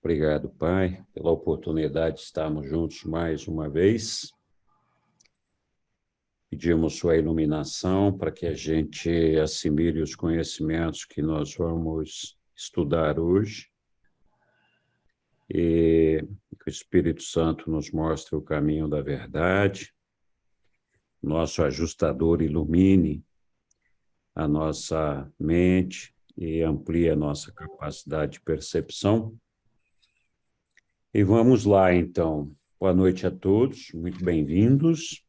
Obrigado, Pai, pela oportunidade de estarmos juntos mais uma vez. Pedimos sua iluminação para que a gente assimile os conhecimentos que nós vamos estudar hoje e que o Espírito Santo nos mostre o caminho da verdade, nosso ajustador ilumine a nossa mente e amplie a nossa capacidade de percepção. E vamos lá, então. Boa noite a todos, muito bem-vindos.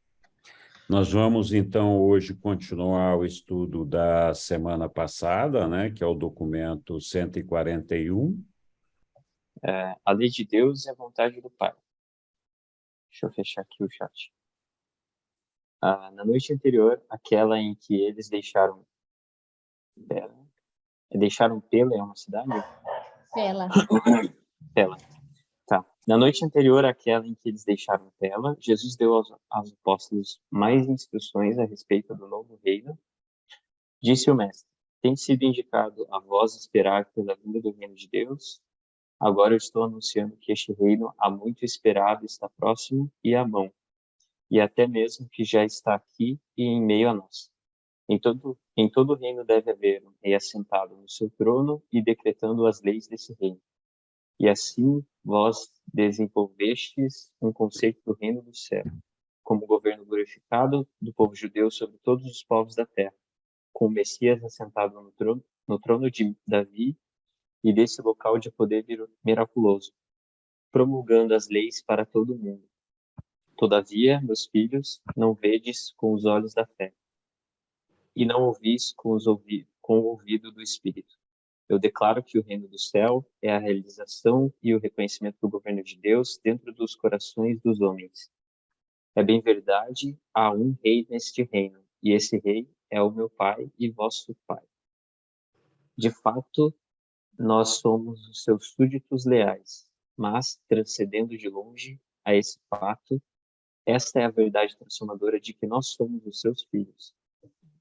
Nós vamos, então, hoje continuar o estudo da semana passada, né, que é o documento 141. A lei de Deus e a vontade do Pai. Deixa eu fechar aqui o chat. Na noite anterior, aquela em que eles deixaram Pela é uma cidade? Pela. Pela. Tá. Na noite anterior àquela em que eles deixaram Pela, Jesus deu aos apóstolos mais instruções a respeito do novo reino. Disse o mestre: tem sido indicado a vós esperar pela vinda do reino de Deus. Agora eu estou anunciando que este reino, há muito esperado, está próximo e à mão, e até mesmo que já está aqui e em meio a nós. Em todo reino deve haver um rei assentado no seu trono e decretando as leis desse reino. E assim vós desenvolvestes um conceito do reino do céu, como governo glorificado do povo judeu sobre todos os povos da terra, com o Messias assentado no trono de Davi e desse local de poder miraculoso, promulgando as leis para todo o mundo. Todavia, meus filhos, não vedes com os olhos da fé, e não ouvis com o ouvido do Espírito. Eu declaro que o reino do céu é a realização e o reconhecimento do governo de Deus dentro dos corações dos homens. É bem verdade, há um rei neste reino, e esse rei é o meu Pai e vosso Pai. De fato, nós somos os seus súditos leais, mas, transcendendo de longe a esse fato, esta é a verdade transformadora de que nós somos os seus filhos.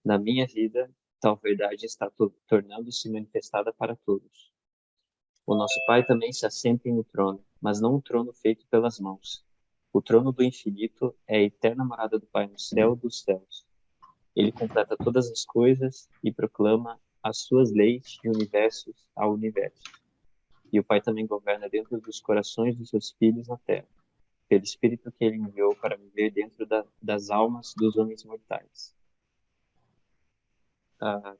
Na minha vida, tal verdade está tornando-se manifestada para todos. O nosso Pai também se assenta em um trono, mas não um trono feito pelas mãos. O trono do infinito é a eterna morada do Pai no céu dos céus. Ele completa todas as coisas e proclama as suas leis de universos ao universo. E o Pai também governa dentro dos corações dos seus filhos na terra, pelo Espírito que ele enviou para viver dentro das almas dos homens mortais.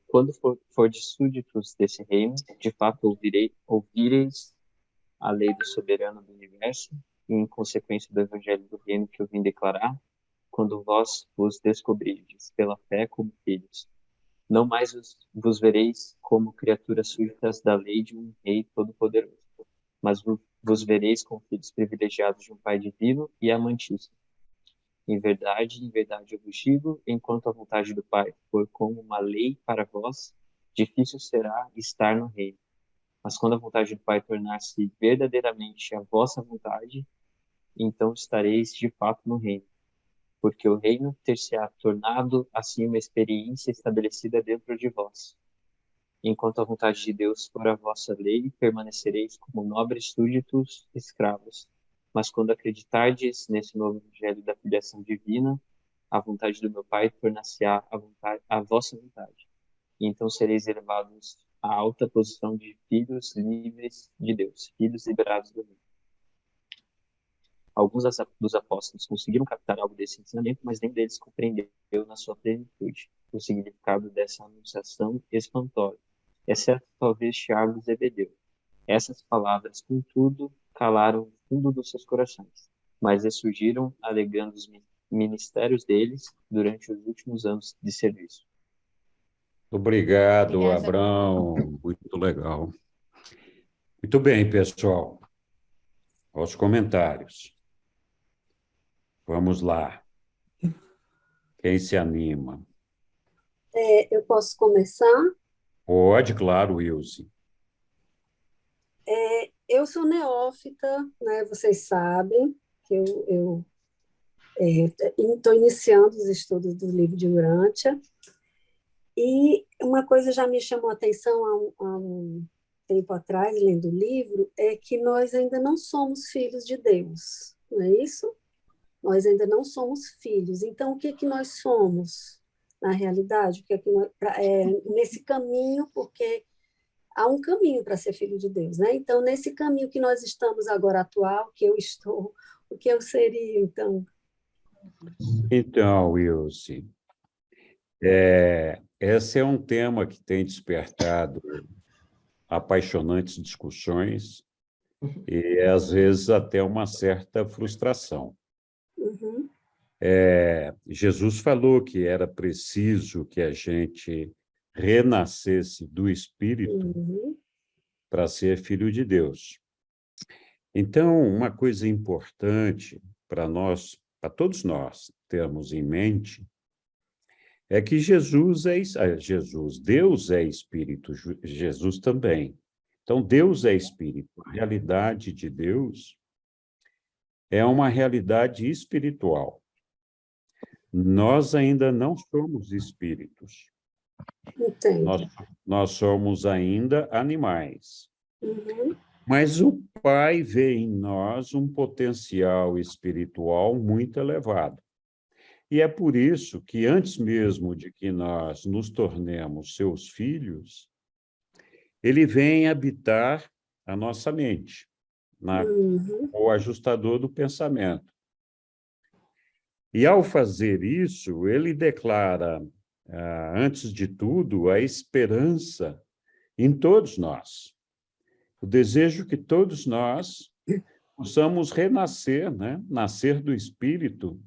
Quando fordes súditos desse reino, de fato ouvireis a lei do soberano do universo, e em consequência do evangelho do reino que eu vim declarar, quando vós vos descobrirdes pela fé como filhos. Não mais vos vereis como criaturas súditas da lei de um rei todo-poderoso, mas vos vereis como filhos privilegiados de um Pai divino e amantíssimo. Em verdade eu vos digo, enquanto a vontade do Pai for como uma lei para vós, difícil será estar no reino. Mas quando a vontade do Pai tornar-se verdadeiramente a vossa vontade, então estareis de fato no reino. Porque o reino ter-se-á tornado assim uma experiência estabelecida dentro de vós. Enquanto a vontade de Deus for a vossa lei, permanecereis como nobres súditos escravos. Mas quando acreditardes nesse novo evangelho da filiação divina, a vontade do meu Pai tornar-se-á a vossa vontade. E então sereis elevados à alta posição de filhos livres de Deus, filhos liberados do reino. Alguns dos apóstolos conseguiram captar algo desse ensinamento, mas nenhum deles compreendeu na sua plenitude o significado dessa anunciação espantosa, exceto talvez Tiago e Zebedeu. Essas palavras, contudo, calaram o fundo dos seus corações, mas ressurgiram alegando os ministérios deles durante os últimos anos de serviço. Obrigado, Obrigada. Abrão. Muito legal. Muito bem, pessoal. Aos comentários. Vamos lá. Quem se anima? Eu posso começar? Pode, claro, Wilson. Eu sou neófita, né? Vocês sabem que eu estou iniciando os estudos do livro de Urântia, e uma coisa já me chamou a atenção tempo atrás, lendo o livro, é que nós ainda não somos filhos de Deus, não é isso? Nós ainda não somos filhos. Então, o que é que nós somos na realidade? O que é que nesse caminho, porque há um caminho para ser filho de Deus, né? Então, nesse caminho que nós estamos agora atual, que eu estou, o que eu seria, então? Então, Wilson, esse é um tema que tem despertado apaixonantes discussões e, às vezes, até uma certa frustração. Uhum. Jesus falou que era preciso que a gente renascesse do Espírito para ser filho de Deus. Então, uma coisa importante para nós, para todos nós, termos em mente, é que Deus é Espírito, Jesus também. Então, Deus é Espírito. A realidade de Deus é uma realidade espiritual. Nós ainda não somos espíritos. Entendo. Nós somos ainda animais. Uhum. Mas o Pai vê em nós um potencial espiritual muito elevado. E é por isso que, antes mesmo de que nós nos tornemos seus filhos, ele vem habitar a nossa mente, o ajustador do pensamento. E, ao fazer isso, ele declara, antes de tudo, a esperança em todos nós. O desejo que todos nós possamos renascer, né? Nascer do Espírito.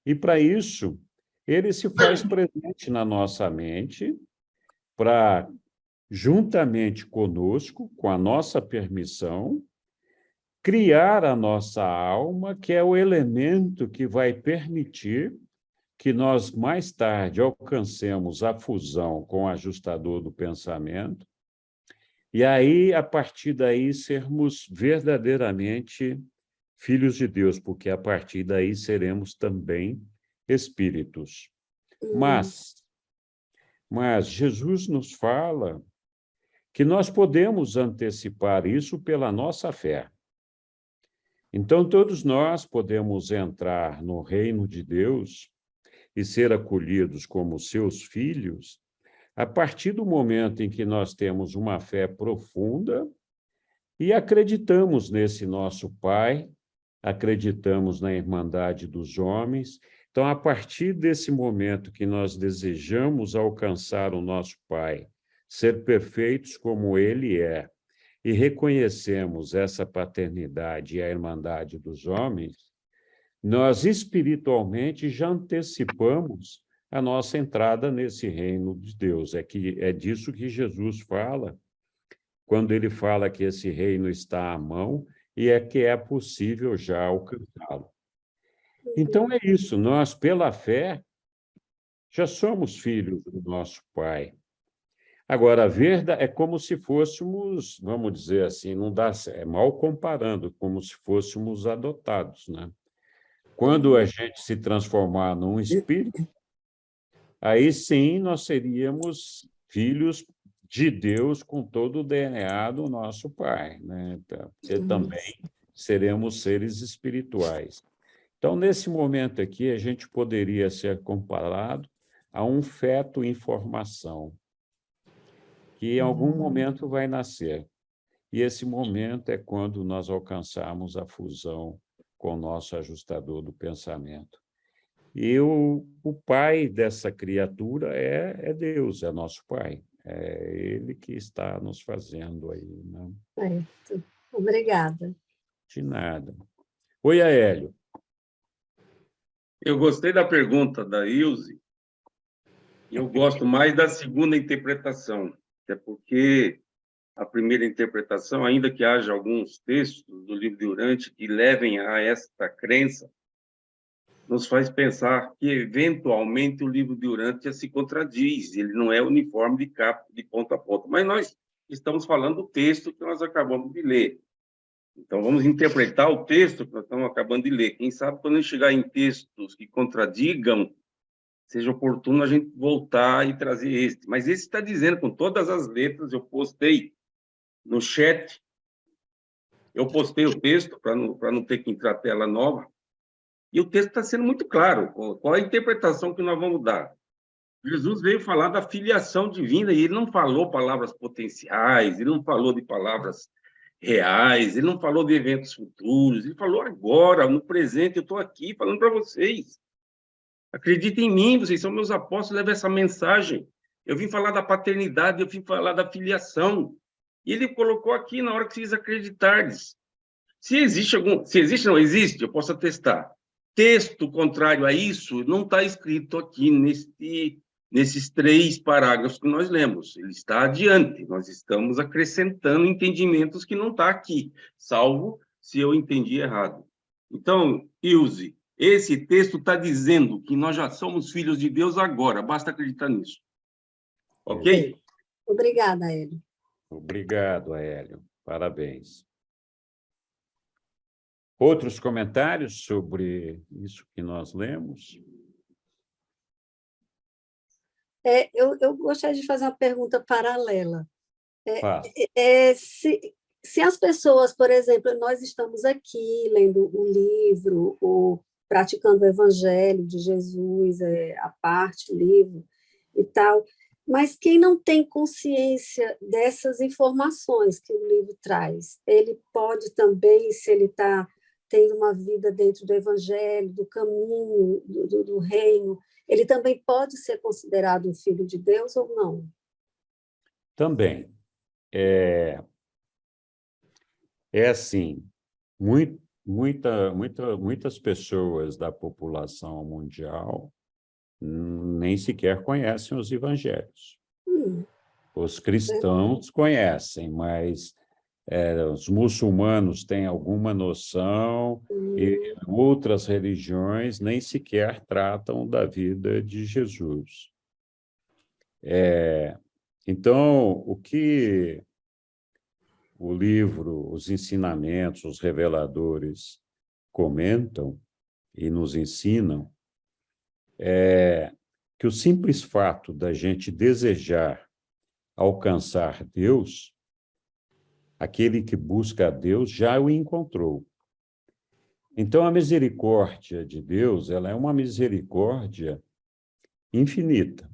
E, para isso, ele se faz presente na nossa mente para, juntamente conosco, com a nossa permissão, criar a nossa alma, que é o elemento que vai permitir que nós, mais tarde, alcancemos a fusão com o ajustador do pensamento, e aí, a partir daí, sermos verdadeiramente filhos de Deus, porque a partir daí seremos também espíritos. Mas Jesus nos fala que nós podemos antecipar isso pela nossa fé. Então, todos nós podemos entrar no reino de Deus e ser acolhidos como seus filhos a partir do momento em que nós temos uma fé profunda e acreditamos nesse nosso Pai, acreditamos na irmandade dos homens. Então, a partir desse momento que nós desejamos alcançar o nosso Pai, ser perfeitos como Ele é, e reconhecemos essa paternidade e a irmandade dos homens, nós espiritualmente já antecipamos a nossa entrada nesse reino de Deus. É disso que Jesus fala, quando ele fala que esse reino está à mão e que é possível já alcançá-lo. Então, é isso, nós, pela fé, já somos filhos do nosso Pai. Agora, a verdade é como se fôssemos, vamos dizer assim, não dá, é mal comparando, como se fôssemos adotados, né? Quando a gente se transformar num espírito, aí sim nós seríamos filhos de Deus com todo o DNA do nosso Pai, né? Porque também seremos seres espirituais. Então, nesse momento aqui, a gente poderia ser comparado a um feto em formação, que em algum momento vai nascer. E esse momento é quando nós alcançamos a fusão com o nosso ajustador do pensamento. E o pai dessa criatura é Deus, é nosso Pai. É Ele que está nos fazendo aí, né? Certo. Obrigada. De nada. Oi, Aélio. Eu gostei da pergunta da Ilse, e eu gosto mais da segunda interpretação, até porque a primeira interpretação, ainda que haja alguns textos do livro de Urante que levem a esta crença, nos faz pensar que, eventualmente, o livro de Urântia se contradiz, ele não é uniforme de capa, de ponta a ponta. Mas nós estamos falando do texto que nós acabamos de ler. Então, vamos interpretar o texto que nós estamos acabando de ler. Quem sabe, quando a gente chegar em textos que contradigam, seja oportuno a gente voltar e trazer este. Mas esse está dizendo, com todas as letras, eu postei no chat. Eu postei o texto para não ter que entrar tela nova. E o texto está sendo muito claro. Qual a interpretação que nós vamos dar? Jesus veio falar da filiação divina e ele não falou palavras potenciais, ele não falou de palavras reais, ele não falou de eventos futuros, ele falou agora, no presente, eu estou aqui falando para vocês. Acreditem em mim, vocês são meus apóstolos, levem essa mensagem. Eu vim falar da paternidade, eu vim falar da filiação. E ele colocou aqui na hora que vocês acreditarem. Se existe, não existe, eu posso atestar. Texto contrário a isso não está escrito aqui nesses 3 parágrafos que nós lemos. Ele está adiante. Nós estamos acrescentando entendimentos que não está aqui, salvo se eu entendi errado. Então, Ilse, esse texto está dizendo que nós já somos filhos de Deus agora. Basta acreditar nisso. Ok? Obrigada, Hélio. Obrigado, Hélio. Parabéns. Outros comentários sobre isso que nós lemos? Eu gostaria de fazer uma pergunta paralela. Faça. Se as pessoas, por exemplo, nós estamos aqui lendo um livro ou praticando o Evangelho de Jesus, a parte, o livro e tal, mas quem não tem consciência dessas informações que o livro traz, ele pode também, se ele está tendo uma vida dentro do Evangelho, do caminho, do reino, ele também pode ser considerado um filho de Deus ou não? Também. É assim, muitas pessoas da população mundial nem sequer conhecem os evangelhos. Os cristãos conhecem, mas os muçulmanos têm alguma noção e outras religiões nem sequer tratam da vida de Jesus. Então, o que o livro, os ensinamentos, os reveladores comentam e nos ensinam é que o simples fato da gente desejar alcançar Deus, aquele que busca a Deus já o encontrou. Então, a misericórdia de Deus, ela é uma misericórdia infinita.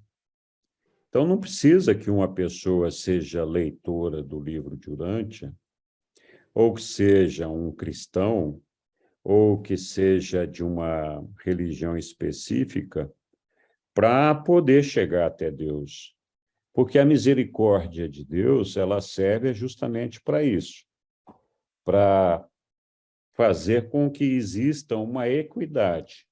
Então, não precisa que uma pessoa seja leitora do livro de Urântia, ou que seja um cristão, ou que seja de uma religião específica, para poder chegar até Deus. Porque a misericórdia de Deus, ela serve justamente para isso, para fazer com que exista uma equidade,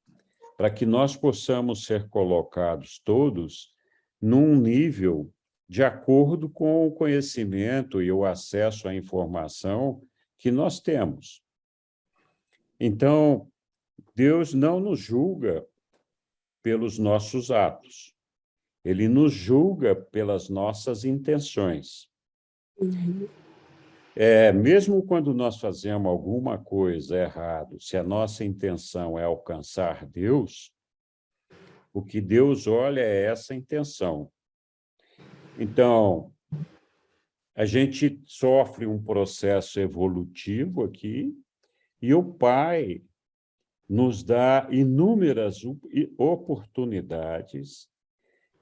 para que nós possamos ser colocados todos num nível de acordo com o conhecimento e o acesso à informação que nós temos. Então, Deus não nos julga pelos nossos atos. Ele nos julga pelas nossas intenções. Mesmo quando nós fazemos alguma coisa errada, se a nossa intenção é alcançar Deus, o que Deus olha é essa intenção. Então, a gente sofre um processo evolutivo aqui e o Pai nos dá inúmeras oportunidades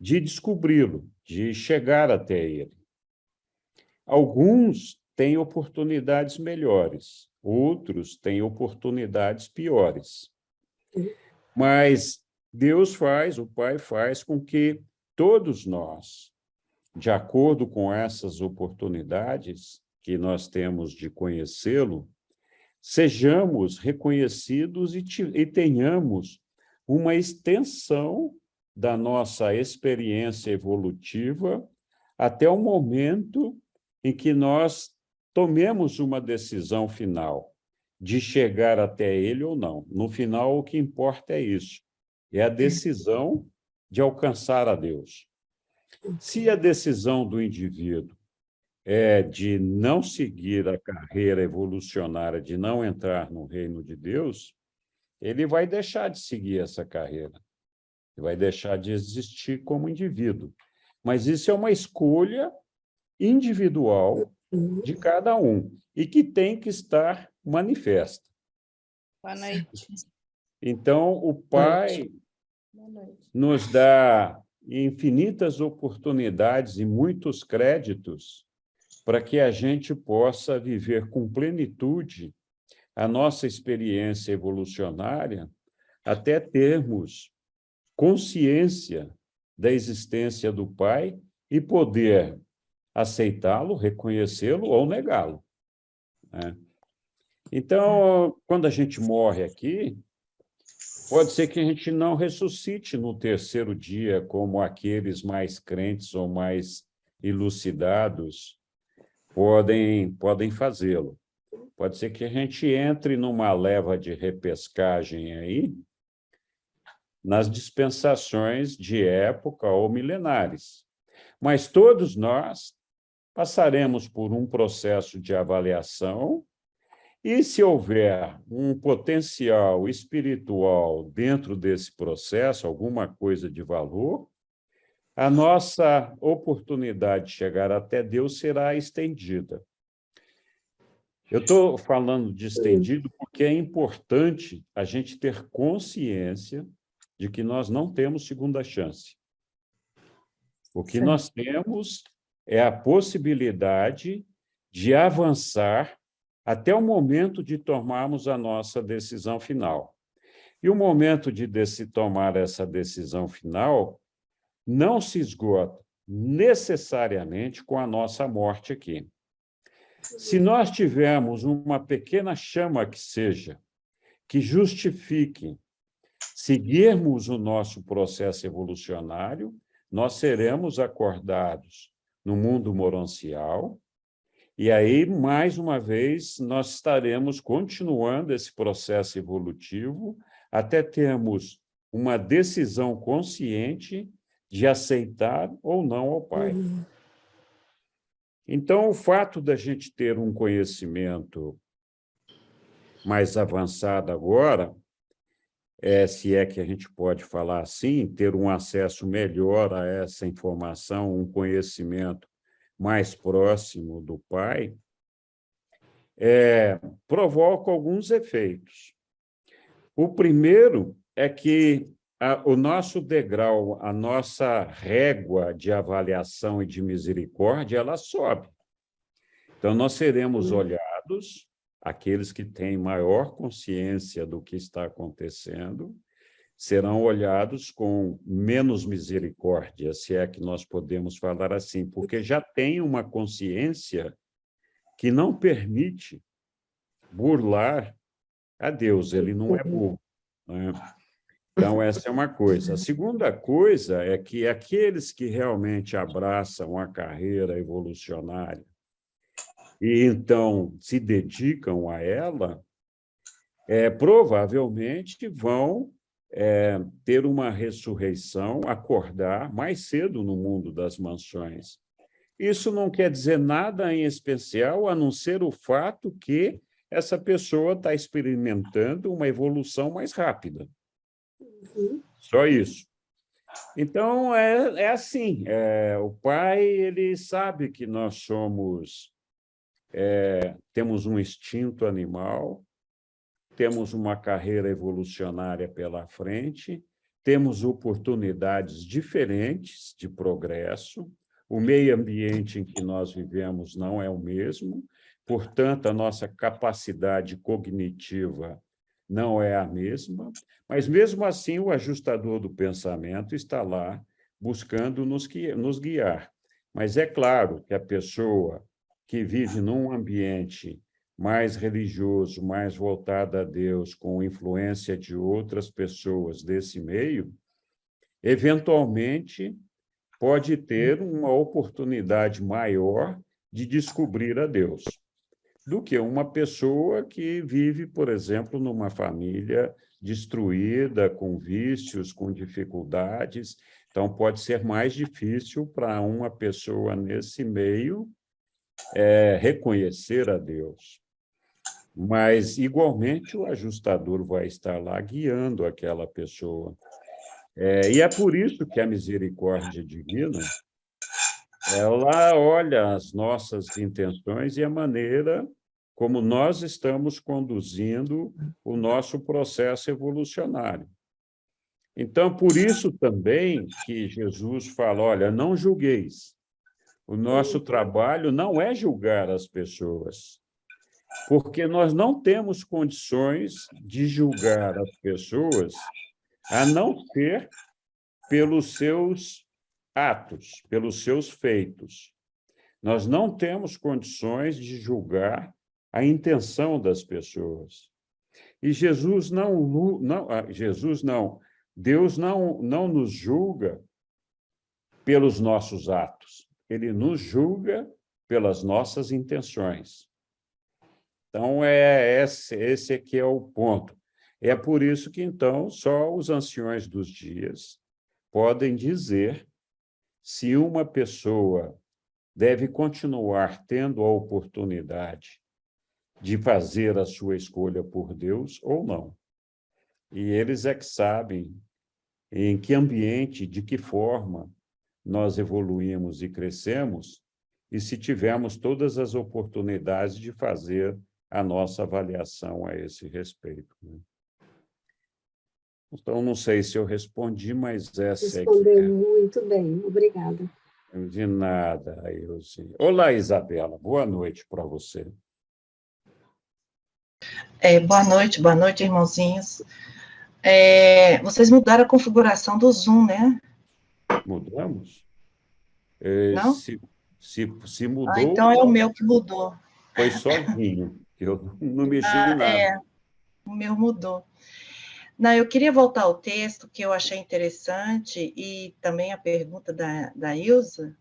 de descobri-lo, de chegar até ele. Alguns têm oportunidades melhores, outros têm oportunidades piores. Mas Deus faz, o Pai faz com que todos nós, de acordo com essas oportunidades que nós temos de conhecê-lo, sejamos reconhecidos e tenhamos uma extensão da nossa experiência evolutiva até o momento em que nós tomemos uma decisão final de chegar até ele ou não. No final, o que importa é isso, é a decisão de alcançar a Deus. Se a decisão do indivíduo é de não seguir a carreira evolucionária, de não entrar no reino de Deus, ele vai deixar de seguir essa carreira, ele vai deixar de existir como indivíduo. Mas isso é uma escolha individual de cada um, e que tem que estar manifesta. Boa noite. Então, o Pai Boa noite. nos dá infinitas oportunidades e muitos créditos para que a gente possa viver com plenitude a nossa experiência evolucionária, até termos consciência da existência do Pai e poder aceitá-lo, reconhecê-lo ou negá-lo, né? Então, quando a gente morre aqui, pode ser que a gente não ressuscite no terceiro dia, como aqueles mais crentes ou mais elucidados podem fazê-lo. Pode ser que a gente entre numa leva de repescagem aí, nas dispensações de época ou milenares. Mas todos nós passaremos por um processo de avaliação e, se houver um potencial espiritual dentro desse processo, alguma coisa de valor, a nossa oportunidade de chegar até Deus será estendida. Eu estou falando de estendido porque é importante a gente ter consciência de que nós não temos segunda chance. O que nós temos é a possibilidade de avançar até o momento de tomarmos a nossa decisão final. E o momento de tomar essa decisão final não se esgota necessariamente com a nossa morte aqui. Se nós tivermos uma pequena chama que seja, que justifique seguirmos o nosso processo evolucionário, nós seremos acordados no mundo moroncial, e aí, mais uma vez, nós estaremos continuando esse processo evolutivo até termos uma decisão consciente de aceitar ou não ao Pai. Então, o fato da gente ter um conhecimento mais avançado agora, se é que a gente pode falar assim, ter um acesso melhor a essa informação, um conhecimento mais próximo do Pai, provoca alguns efeitos. O primeiro é que o nosso degrau, a nossa régua de avaliação e de misericórdia, ela sobe. Então, nós seremos olhados, aqueles que têm maior consciência do que está acontecendo, serão olhados com menos misericórdia, se é que nós podemos falar assim, porque já tem uma consciência que não permite burlar a Deus, ele não é burro, né? Então, essa é uma coisa. A segunda coisa é que aqueles que realmente abraçam a carreira evolucionária e, então, se dedicam a ela, provavelmente vão ter uma ressurreição, acordar mais cedo no mundo das mansões. Isso não quer dizer nada em especial, a não ser o fato que essa pessoa está experimentando uma evolução mais rápida. Só isso. Então, é assim, o Pai, ele sabe que nós temos um instinto animal, temos uma carreira evolucionária pela frente, temos oportunidades diferentes de progresso, o meio ambiente em que nós vivemos não é o mesmo, portanto, a nossa capacidade cognitiva não é a mesma, mas, mesmo assim, o ajustador do pensamento está lá buscando nos guiar. Mas é claro que a pessoa que vive num ambiente mais religioso, mais voltada a Deus, com influência de outras pessoas desse meio, eventualmente pode ter uma oportunidade maior de descobrir a Deus do que uma pessoa que vive, por exemplo, numa família destruída, com vícios, com dificuldades. Então, pode ser mais difícil para uma pessoa nesse meio reconhecer a Deus. Mas, igualmente, o ajustador vai estar lá guiando aquela pessoa. E é por isso que a misericórdia divina ela olha as nossas intenções e a maneira como nós estamos conduzindo o nosso processo evolucionário. Então, por isso também que Jesus fala, olha, não julgueis. O nosso trabalho não é julgar as pessoas, porque nós não temos condições de julgar as pessoas, a não ser pelos seus atos, pelos seus feitos. Nós não temos condições de julgar a intenção das pessoas. E Jesus Deus não nos julga pelos nossos atos, ele nos julga pelas nossas intenções. Então, esse aqui é o ponto. É por isso que, então, só os anciões dos dias podem dizer se uma pessoa deve continuar tendo a oportunidade de fazer a sua escolha por Deus ou não. E eles é que sabem em que ambiente, de que forma nós evoluímos e crescemos, e se tivemos todas as oportunidades de fazer a nossa avaliação a esse respeito. Então, não sei se eu respondi, mas essa é que Respondeu muito bem, obrigada. De nada, Ailson. Olá, Isabela, boa noite para você. Boa noite, irmãozinhos. Vocês mudaram a configuração do Zoom, né? Mudamos? Não? Se mudou, então é o meu que mudou. foi sozinho, eu não mexi em nada. O meu mudou. Não, eu queria voltar ao texto, que eu achei interessante, e também a pergunta da Ilse,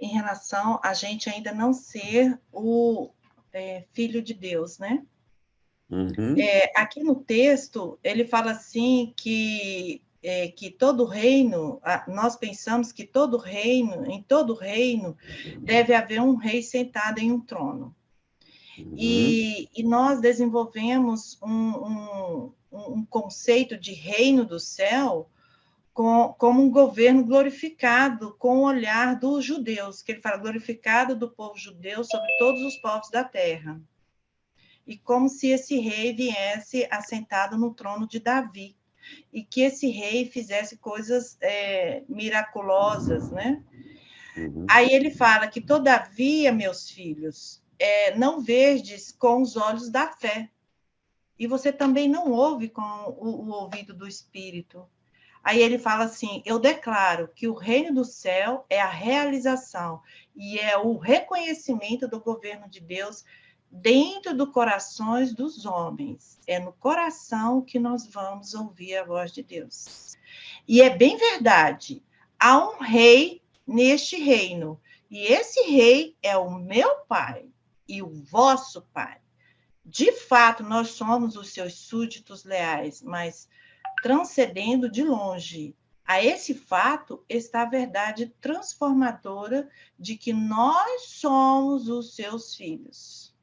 em relação a gente ainda não ser o filho de Deus, né? Uhum. Aqui no texto, ele fala assim que todo reino, nós pensamos que em todo reino, deve haver um rei sentado em um trono. Uhum. E nós desenvolvemos um conceito de reino do céu como um governo glorificado com o olhar dos judeus, que ele fala glorificado do povo judeu sobre todos os povos da terra. E como se esse rei viesse assentado no trono de Davi, e que esse rei fizesse coisas miraculosas, né? Uhum. Aí ele fala que, todavia, meus filhos, não verdes com os olhos da fé, e você também não ouve com o ouvido do Espírito. Aí ele fala assim, eu declaro que o reino do céu é a realização e é o reconhecimento do governo de Deus dentro dos corações dos homens. É no coração que nós vamos ouvir a voz de Deus. E é bem verdade, há um rei neste reino, e esse rei é o meu Pai e o vosso Pai. De fato, nós somos os seus súditos leais, mas transcendendo de longe. A esse fato está a verdade transformadora de que nós somos os seus filhos.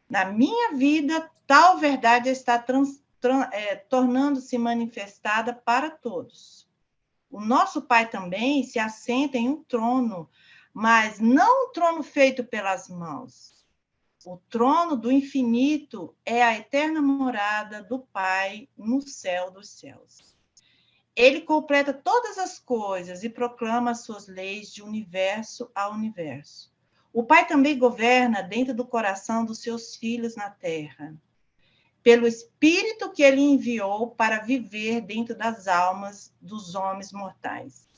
Na minha vida, tal verdade está tornando-se manifestada para todos. O nosso Pai também se assenta em um trono, mas não um trono feito pelas mãos. O trono do infinito é a eterna morada do Pai no céu dos céus. Ele completa todas as coisas e proclama as suas leis de universo a universo. O Pai também governa dentro do coração dos seus filhos na terra, pelo Espírito que ele enviou para viver dentro das almas dos homens mortais.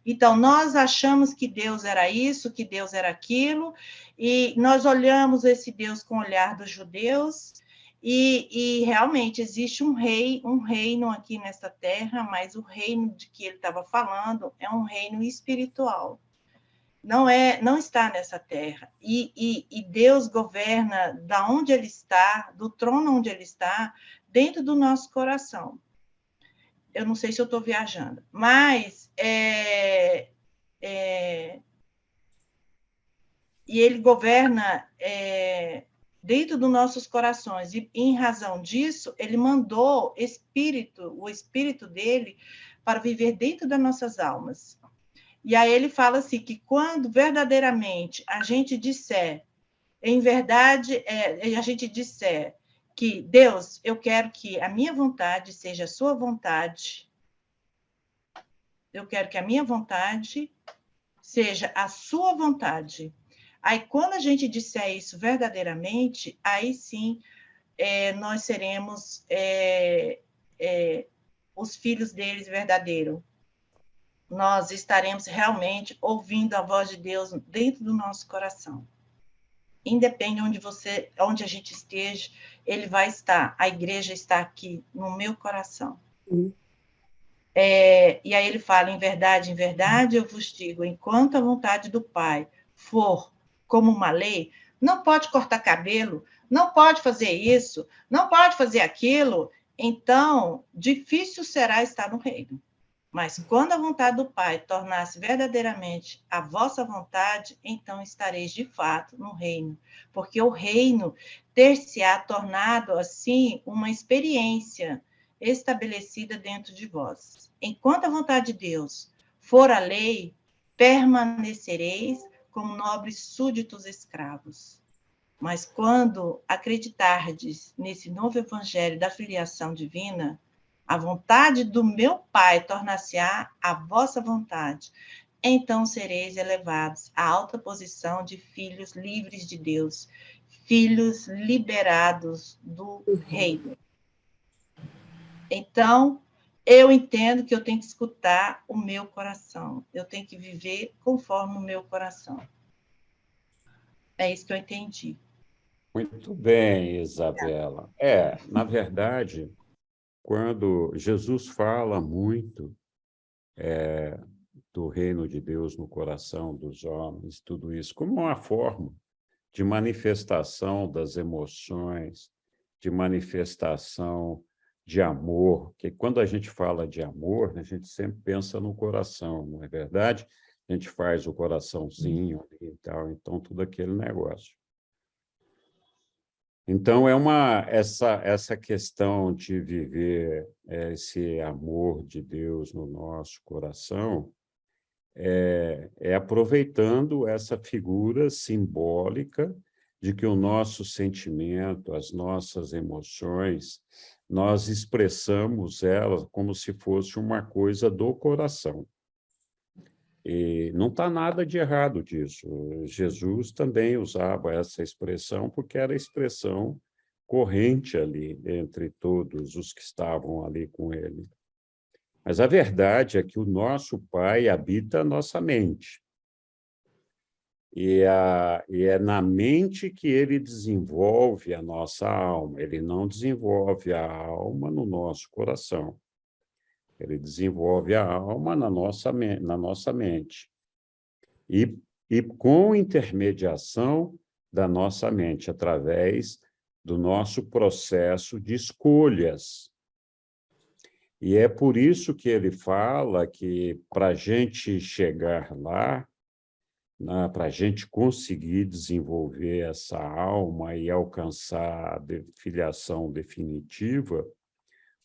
Então, nós achamos que Deus era isso, que Deus era aquilo, e nós olhamos esse Deus com o olhar dos judeus, e realmente existe um reino aqui nesta terra, mas o reino de que ele estava falando é um reino espiritual. Não está nessa terra. E Deus governa da onde ele está, do trono onde ele está, dentro do nosso coração. Eu não sei se eu estou viajando, mas e ele governa dentro dos nossos corações, e em razão disso, ele mandou o Espírito dele para viver dentro das nossas almas. E aí ele fala assim, que quando verdadeiramente a gente disser, em verdade, a gente disser que, Deus, eu quero que a minha vontade seja a sua vontade, eu quero que a minha vontade seja a sua vontade. Aí, quando a gente disser isso verdadeiramente, aí sim nós seremos os filhos deles verdadeiros. Nós estaremos realmente ouvindo a voz de Deus dentro do nosso coração. Independe onde a gente esteja, ele vai estar. A igreja está aqui no meu coração. E aí ele fala, em verdade, eu vos digo, enquanto a vontade do Pai for como uma lei, não pode cortar cabelo, não pode fazer isso, não pode fazer aquilo, então difícil será estar no reino. Mas quando a vontade do Pai tornar-se verdadeiramente a vossa vontade, então estareis de fato no reino, porque o reino ter-se-á tornado assim uma experiência estabelecida dentro de vós. Enquanto a vontade de Deus for a lei, permanecereis como nobres súditos escravos. Mas quando acreditardes nesse novo evangelho da filiação divina, a vontade do meu Pai tornar-se-á a vossa vontade. Então sereis elevados à alta posição de filhos livres de Deus, filhos liberados do reino. Então, eu entendo que eu tenho que escutar o meu coração. Eu tenho que viver conforme o meu coração. É isso que eu entendi. Muito bem, Isabela. Na verdade, quando Jesus fala muito do reino de Deus no coração dos homens, tudo isso, como uma forma de manifestação das emoções, de manifestação de amor, porque quando a gente fala de amor, a gente sempre pensa no coração, não é verdade? A gente faz o coraçãozinho e tal, então tudo aquele negócio. Então, essa questão de viver esse amor de Deus no nosso coração é aproveitando essa figura simbólica de que o nosso sentimento, as nossas emoções, nós expressamos elas como se fosse uma coisa do coração. E não está nada de errado disso. Jesus também usava essa expressão porque era a expressão corrente ali entre todos os que estavam ali com ele. Mas a verdade é que o nosso Pai habita a nossa mente. E é na mente que ele desenvolve a nossa alma. Ele não desenvolve a alma no nosso coração. Ele desenvolve a alma na nossa mente. E com intermediação da nossa mente, através do nosso processo de escolhas. E é por isso que ele fala que, para a gente chegar lá, para a gente conseguir desenvolver essa alma e alcançar a filiação definitiva,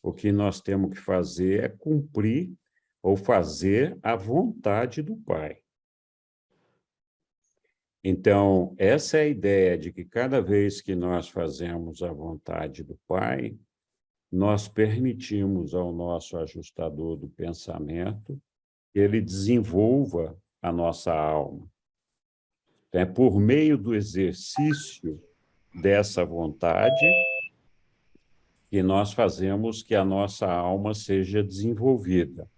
o que nós temos que fazer é cumprir ou fazer a vontade do Pai. Então, essa é a ideia de que cada vez que nós fazemos a vontade do Pai, nós permitimos ao nosso ajustador do pensamento que ele desenvolva a nossa alma. É por meio do exercício dessa vontade que nós fazemos que a nossa alma seja desenvolvida.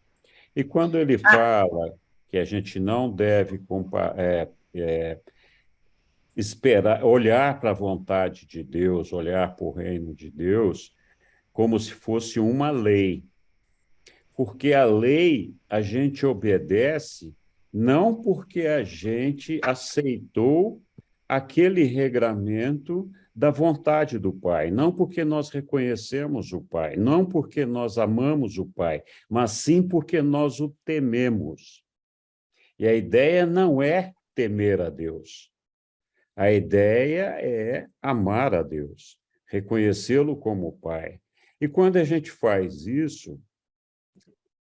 E quando ele fala que a gente não deve esperar, olhar para a vontade de Deus, olhar para o reino de Deus, como se fosse uma lei. Porque a lei a gente obedece não porque a gente aceitou aquele regramento da vontade do Pai, não porque nós reconhecemos o Pai, não porque nós amamos o Pai, mas sim porque nós o tememos. E a ideia não é temer a Deus. A ideia é amar a Deus, reconhecê-lo como Pai. E quando a gente faz isso,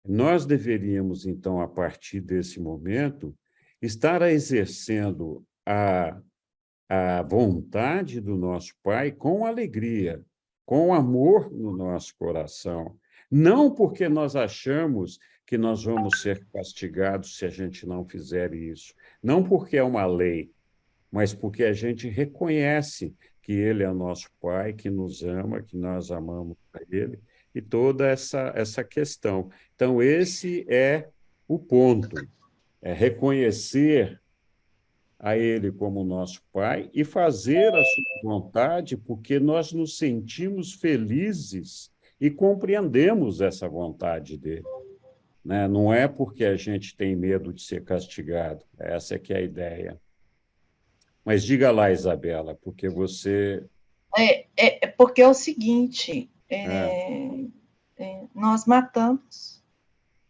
Nós deveríamos, então, a partir desse momento, estar exercendo a vontade do nosso Pai com alegria, com amor no nosso coração. Não porque nós achamos que nós vamos ser castigados se a gente não fizer isso. Não porque é uma lei, mas porque a gente reconhece que Ele é nosso Pai, que nos ama, que nós amamos a Ele, e toda essa questão. Então, esse é o ponto, é reconhecer a Ele como nosso Pai e fazer a sua vontade, porque nós nos sentimos felizes e compreendemos essa vontade dele. Né? Não é porque a gente tem medo de ser castigado, essa é que é a ideia. Mas diga lá, Isabela, porque você... Porque é o seguinte, Ah, nós matamos,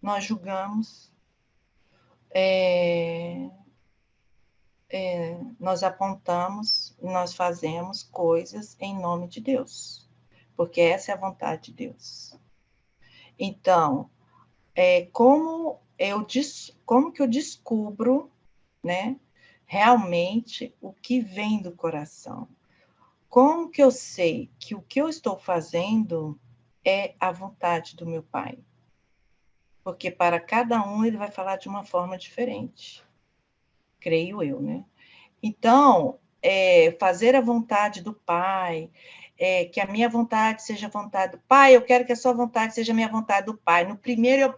nós julgamos, nós apontamos, nós fazemos coisas em nome de Deus, porque essa é a vontade de Deus. Então, como que eu descubro, né, realmente o que vem do coração? Como que eu sei que o que eu estou fazendo é a vontade do meu Pai? Porque para cada um ele vai falar de uma forma diferente, creio eu, né? Então, fazer a vontade do Pai, que a minha vontade seja a vontade do Pai, eu quero que a sua vontade seja a minha vontade do Pai. No primeiro, eu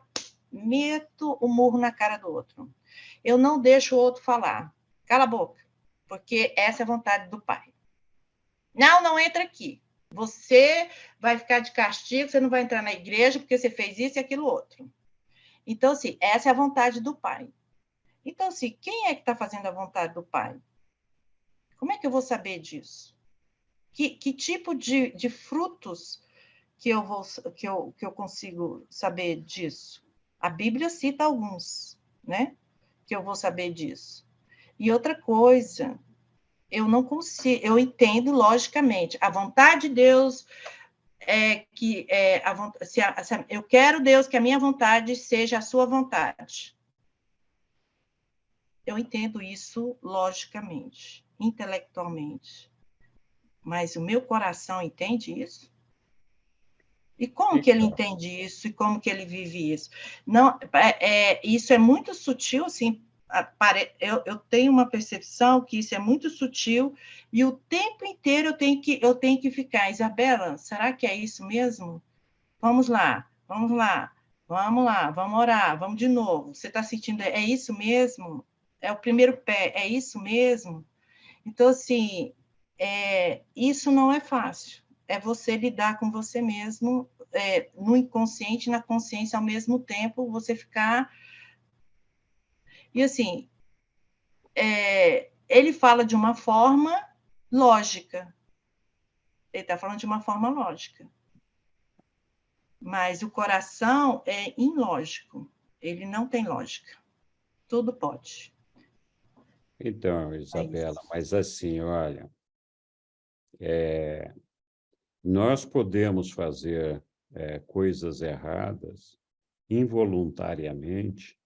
meto o murro na cara do outro. Eu não deixo o outro falar. Cala a boca, porque essa é a vontade do Pai. Não entra aqui. Você vai ficar de castigo, você não vai entrar na igreja porque você fez isso e aquilo outro. Então, assim, essa é a vontade do Pai. Então, assim, quem é que está fazendo a vontade do Pai? Como é que eu vou saber disso? Que tipo de frutos que eu consigo saber disso? A Bíblia cita alguns, né? Que eu vou saber disso. E outra coisa, eu não consigo, eu entendo logicamente, a vontade de Deus eu quero, Deus, que a minha vontade seja a sua vontade. Eu entendo isso logicamente, intelectualmente. Mas o meu coração entende isso? E como que ele entende isso? E como que ele vive isso? Não, isso é muito sutil, assim, eu tenho uma percepção que isso é muito sutil e o tempo inteiro eu tenho que ficar, Isabela, será que é isso mesmo? Vamos lá, vamos orar, vamos de novo. Você está sentindo, é isso mesmo? É o primeiro pé, é isso mesmo? Então, assim, isso não é fácil. É você lidar com você mesmo, no inconsciente e na consciência ao mesmo tempo, você ficar... E, assim, ele fala de uma forma lógica. Ele está falando de uma forma lógica. Mas o coração é ilógico. Ele não tem lógica. Tudo pode. então, Isabela, isso. mas assim, olha, nós podemos fazer coisas erradas involuntariamente,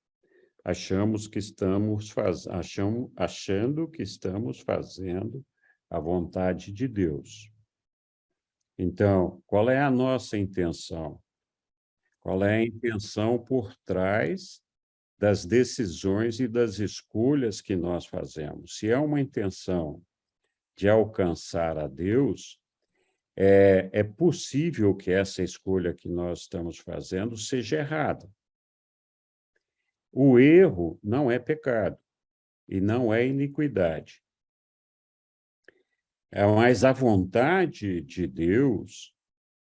achando que estamos fazendo a vontade de Deus. Então, qual é a nossa intenção? Qual é a intenção por trás das decisões e das escolhas que nós fazemos? Se é uma intenção de alcançar a Deus, é possível que essa escolha que nós estamos fazendo seja errada. O erro não é pecado e não é iniquidade. Mas a vontade de Deus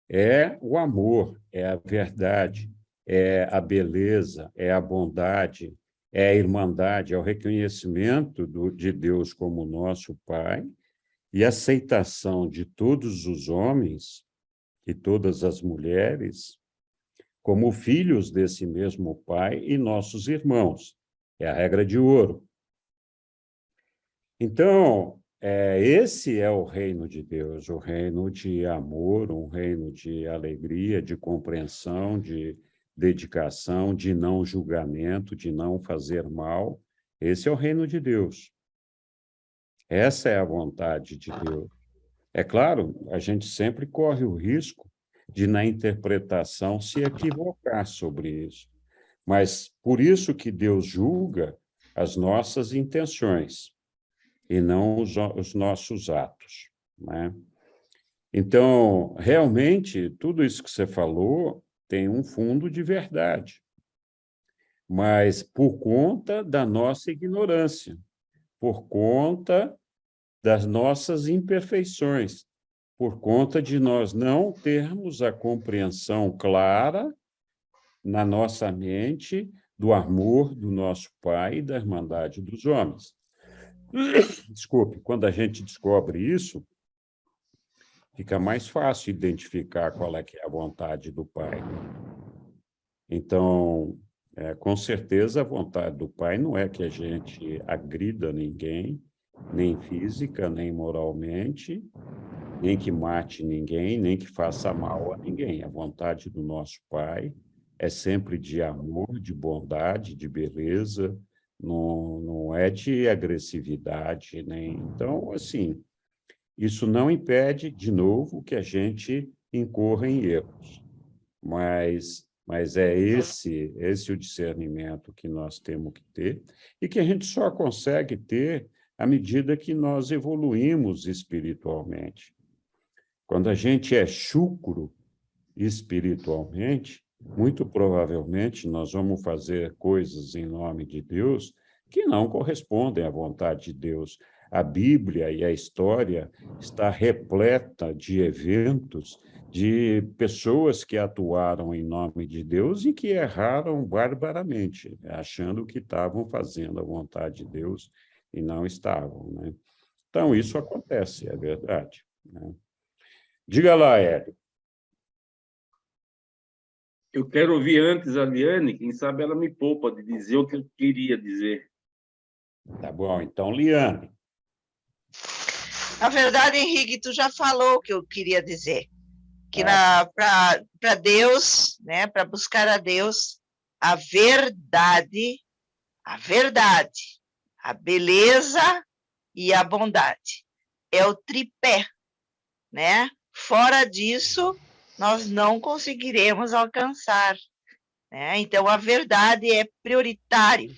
é o amor, é a verdade, é a beleza, é a bondade, é a irmandade, é o reconhecimento de Deus como nosso Pai e a aceitação de todos os homens e todas as mulheres como filhos desse mesmo Pai e nossos irmãos. É a regra de ouro. Então, esse é o reino de Deus, o reino de amor, um reino de alegria, de compreensão, de dedicação, de não julgamento, de não fazer mal. Esse é o reino de Deus. Essa é a vontade de Deus. É claro, a gente sempre corre o risco de, na interpretação, se equivocar sobre isso. Mas por isso que Deus julga as nossas intenções e não os nossos atos, né? Então, realmente, tudo isso que você falou tem um fundo de verdade, mas por conta da nossa ignorância, por conta das nossas imperfeições, por conta de nós não termos a compreensão clara na nossa mente do amor do nosso Pai e da irmandade dos homens. Desculpe, quando a gente descobre isso, fica mais fácil identificar qual é que é a vontade do Pai. Então, com certeza, a vontade do Pai não é que a gente agrida ninguém, nem física, nem moralmente, nem que mate ninguém, nem que faça mal a ninguém. A vontade do nosso Pai é sempre de amor, de bondade, de beleza, não é de agressividade, nem... Então, assim, isso não impede, de novo, que a gente incorra em erros, mas é esse o discernimento que nós temos que ter e que a gente só consegue ter à medida que nós evoluímos espiritualmente. Quando a gente é chucro espiritualmente, muito provavelmente nós vamos fazer coisas em nome de Deus que não correspondem à vontade de Deus. A Bíblia e a história está repleta de eventos de pessoas que atuaram em nome de Deus e que erraram barbaramente, achando que estavam fazendo a vontade de Deus e não estavam, né? Então, isso acontece, é verdade, né? Diga lá, Hélio. Eu quero ouvir antes a Liane, quem sabe ela me poupa de dizer o que eu queria dizer. Tá bom, então, Liane. Na verdade, Henrique, tu já falou o que eu queria dizer. Que para Deus, né, para buscar a Deus, a verdade, a beleza e a bondade. É o tripé, né? Fora disso, nós não conseguiremos alcançar, né? Então, a verdade é prioritário,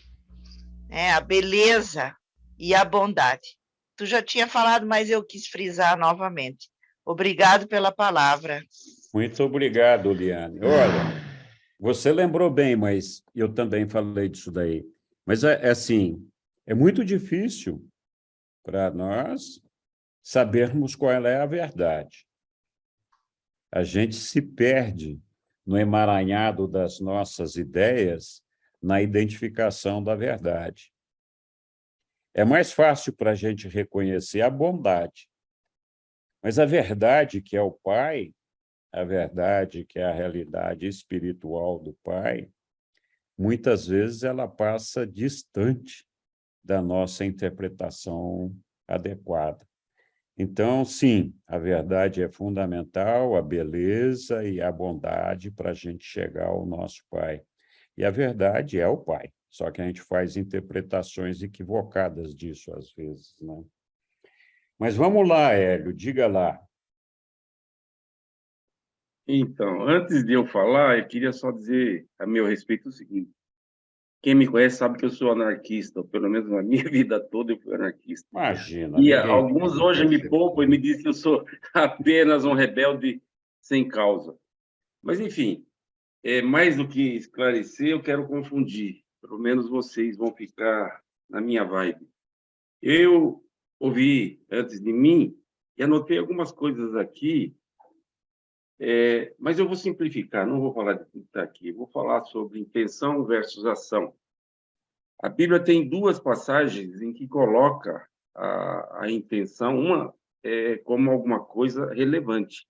né? A beleza e a bondade. Tu já tinha falado, mas eu quis frisar novamente. Obrigado pela palavra. Muito obrigado, Liane. Olha, você lembrou bem, mas eu também falei disso daí. Mas é assim, é muito difícil para nós sabermos qual é a verdade. A gente se perde no emaranhado das nossas ideias na identificação da verdade. É mais fácil para a gente reconhecer a bondade, mas a verdade que é o Pai, a verdade que é a realidade espiritual do Pai, muitas vezes ela passa distante da nossa interpretação adequada. Então, sim, a verdade é fundamental, a beleza e a bondade para a gente chegar ao nosso Pai. E a verdade é o Pai, só que a gente faz interpretações equivocadas disso às vezes, né? Mas vamos lá, Hélio, diga lá. Então, antes de eu falar, eu queria só dizer a meu respeito o seguinte. Quem me conhece sabe que eu sou anarquista, ou pelo menos na minha vida toda eu fui anarquista. Imagina. E alguns hoje me poupam e me dizem que eu sou apenas um rebelde sem causa. Mas, enfim, mais do que esclarecer, eu quero confundir. Pelo menos vocês vão ficar na minha vibe. Eu ouvi antes de mim e anotei algumas coisas aqui, mas eu vou simplificar, não vou falar de tudo que está aqui, vou falar sobre intenção versus ação. A Bíblia tem duas passagens em que coloca a intenção, uma como alguma coisa relevante,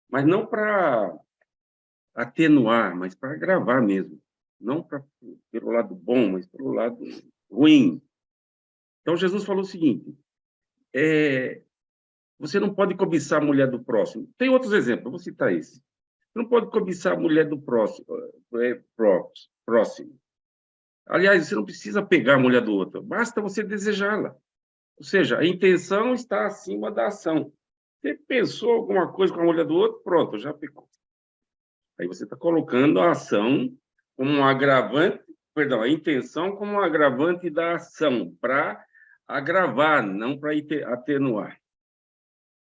mas não para atenuar, mas para agravar mesmo. Não pelo lado bom, mas pelo lado ruim. Então, Jesus falou o seguinte, você não pode cobiçar a mulher do próximo. Tem outros exemplos, eu vou citar esse. Você não pode cobiçar a mulher do próximo. Aliás, você não precisa pegar a mulher do outro, basta você desejá-la. Ou seja, a intenção está acima da ação. Você pensou alguma coisa com a mulher do outro, pronto, já pecou. Aí você está colocando a ação como um agravante, perdão, a intenção como um agravante da ação, para agravar, não para atenuar.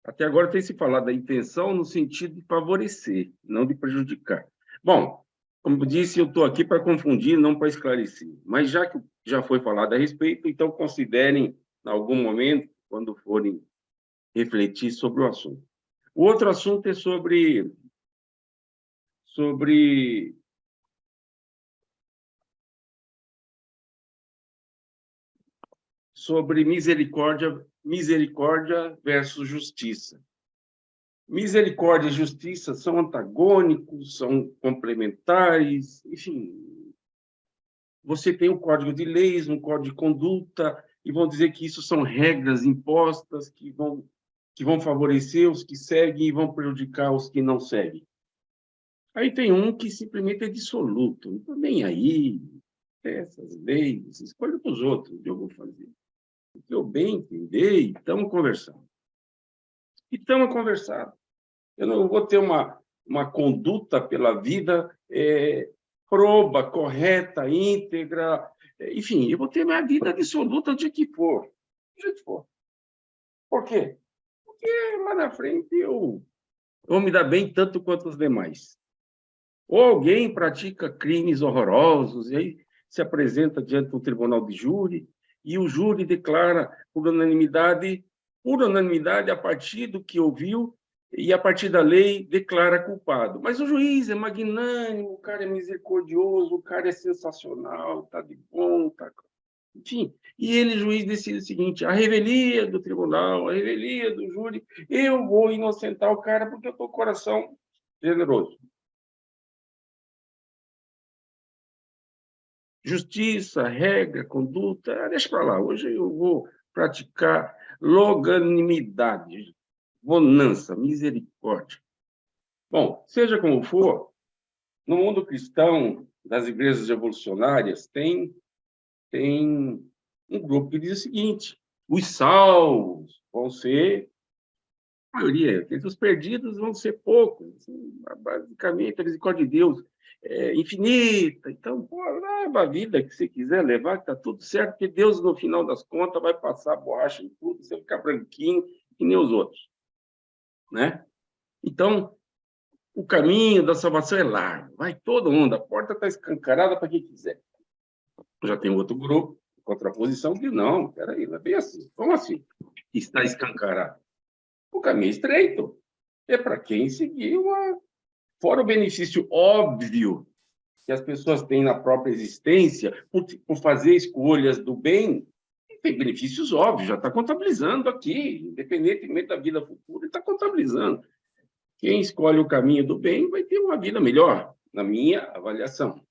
Até agora tem se falado da intenção no sentido de favorecer, não de prejudicar. Bom, como disse, eu estou aqui para confundir, não para esclarecer. Mas já que já foi falado a respeito, então considerem, em algum momento, quando forem refletir sobre o assunto. O outro assunto é sobre misericórdia versus justiça. Misericórdia e justiça são antagônicos, são complementares, enfim. Você tem um código de leis, um código de conduta, e vão dizer que isso são regras impostas que vão favorecer os que seguem e vão prejudicar os que não seguem. Aí tem um que simplesmente é dissoluto, não estou nem aí, essas leis, escolha para os outros, o que eu vou fazer. O que eu bem entender, e estamos conversando. Eu não vou ter uma conduta pela vida proba, correta, íntegra, enfim, eu vou ter minha vida dissoluta do jeito que for. Por quê? Porque mais na frente eu vou me dar bem tanto quanto os demais. Ou alguém pratica crimes horrorosos e aí se apresenta diante do tribunal de júri e o júri declara por unanimidade a partir do que ouviu e a partir da lei declara culpado. Mas o juiz é magnânimo, o cara é misericordioso, o cara é sensacional, está de bom, tá... Enfim, e ele, juiz, decide o seguinte: a revelia do tribunal, a revelia do júri, eu vou inocentar o cara porque eu estou com o coração generoso. Justiça, regra, conduta, deixa para lá. Hoje eu vou praticar longanimidade, bonança, misericórdia. Bom, seja como for, no mundo cristão, das igrejas revolucionárias, tem um grupo que diz o seguinte: os salvos vão ser, a maioria, os perdidos vão ser poucos. Assim, basicamente, a misericórdia de Deus é infinita. Então, leva a vida que você quiser levar, que está tudo certo, porque Deus, no final das contas, vai passar borracha em tudo, você vai ficar branquinho, que nem os outros. Né? Então, o caminho da salvação é largo, vai todo mundo, a porta está escancarada para quem quiser. Já tem outro grupo, contraposição, que não, peraí, não é bem assim. Como assim? Está escancarado. O caminho é estreito, é para quem seguir fora o benefício óbvio que as pessoas têm na própria existência, por fazer escolhas do bem, tem benefícios óbvios, já está contabilizando aqui, independentemente da vida futura, está contabilizando. Quem escolhe o caminho do bem vai ter uma vida melhor, na minha avaliação.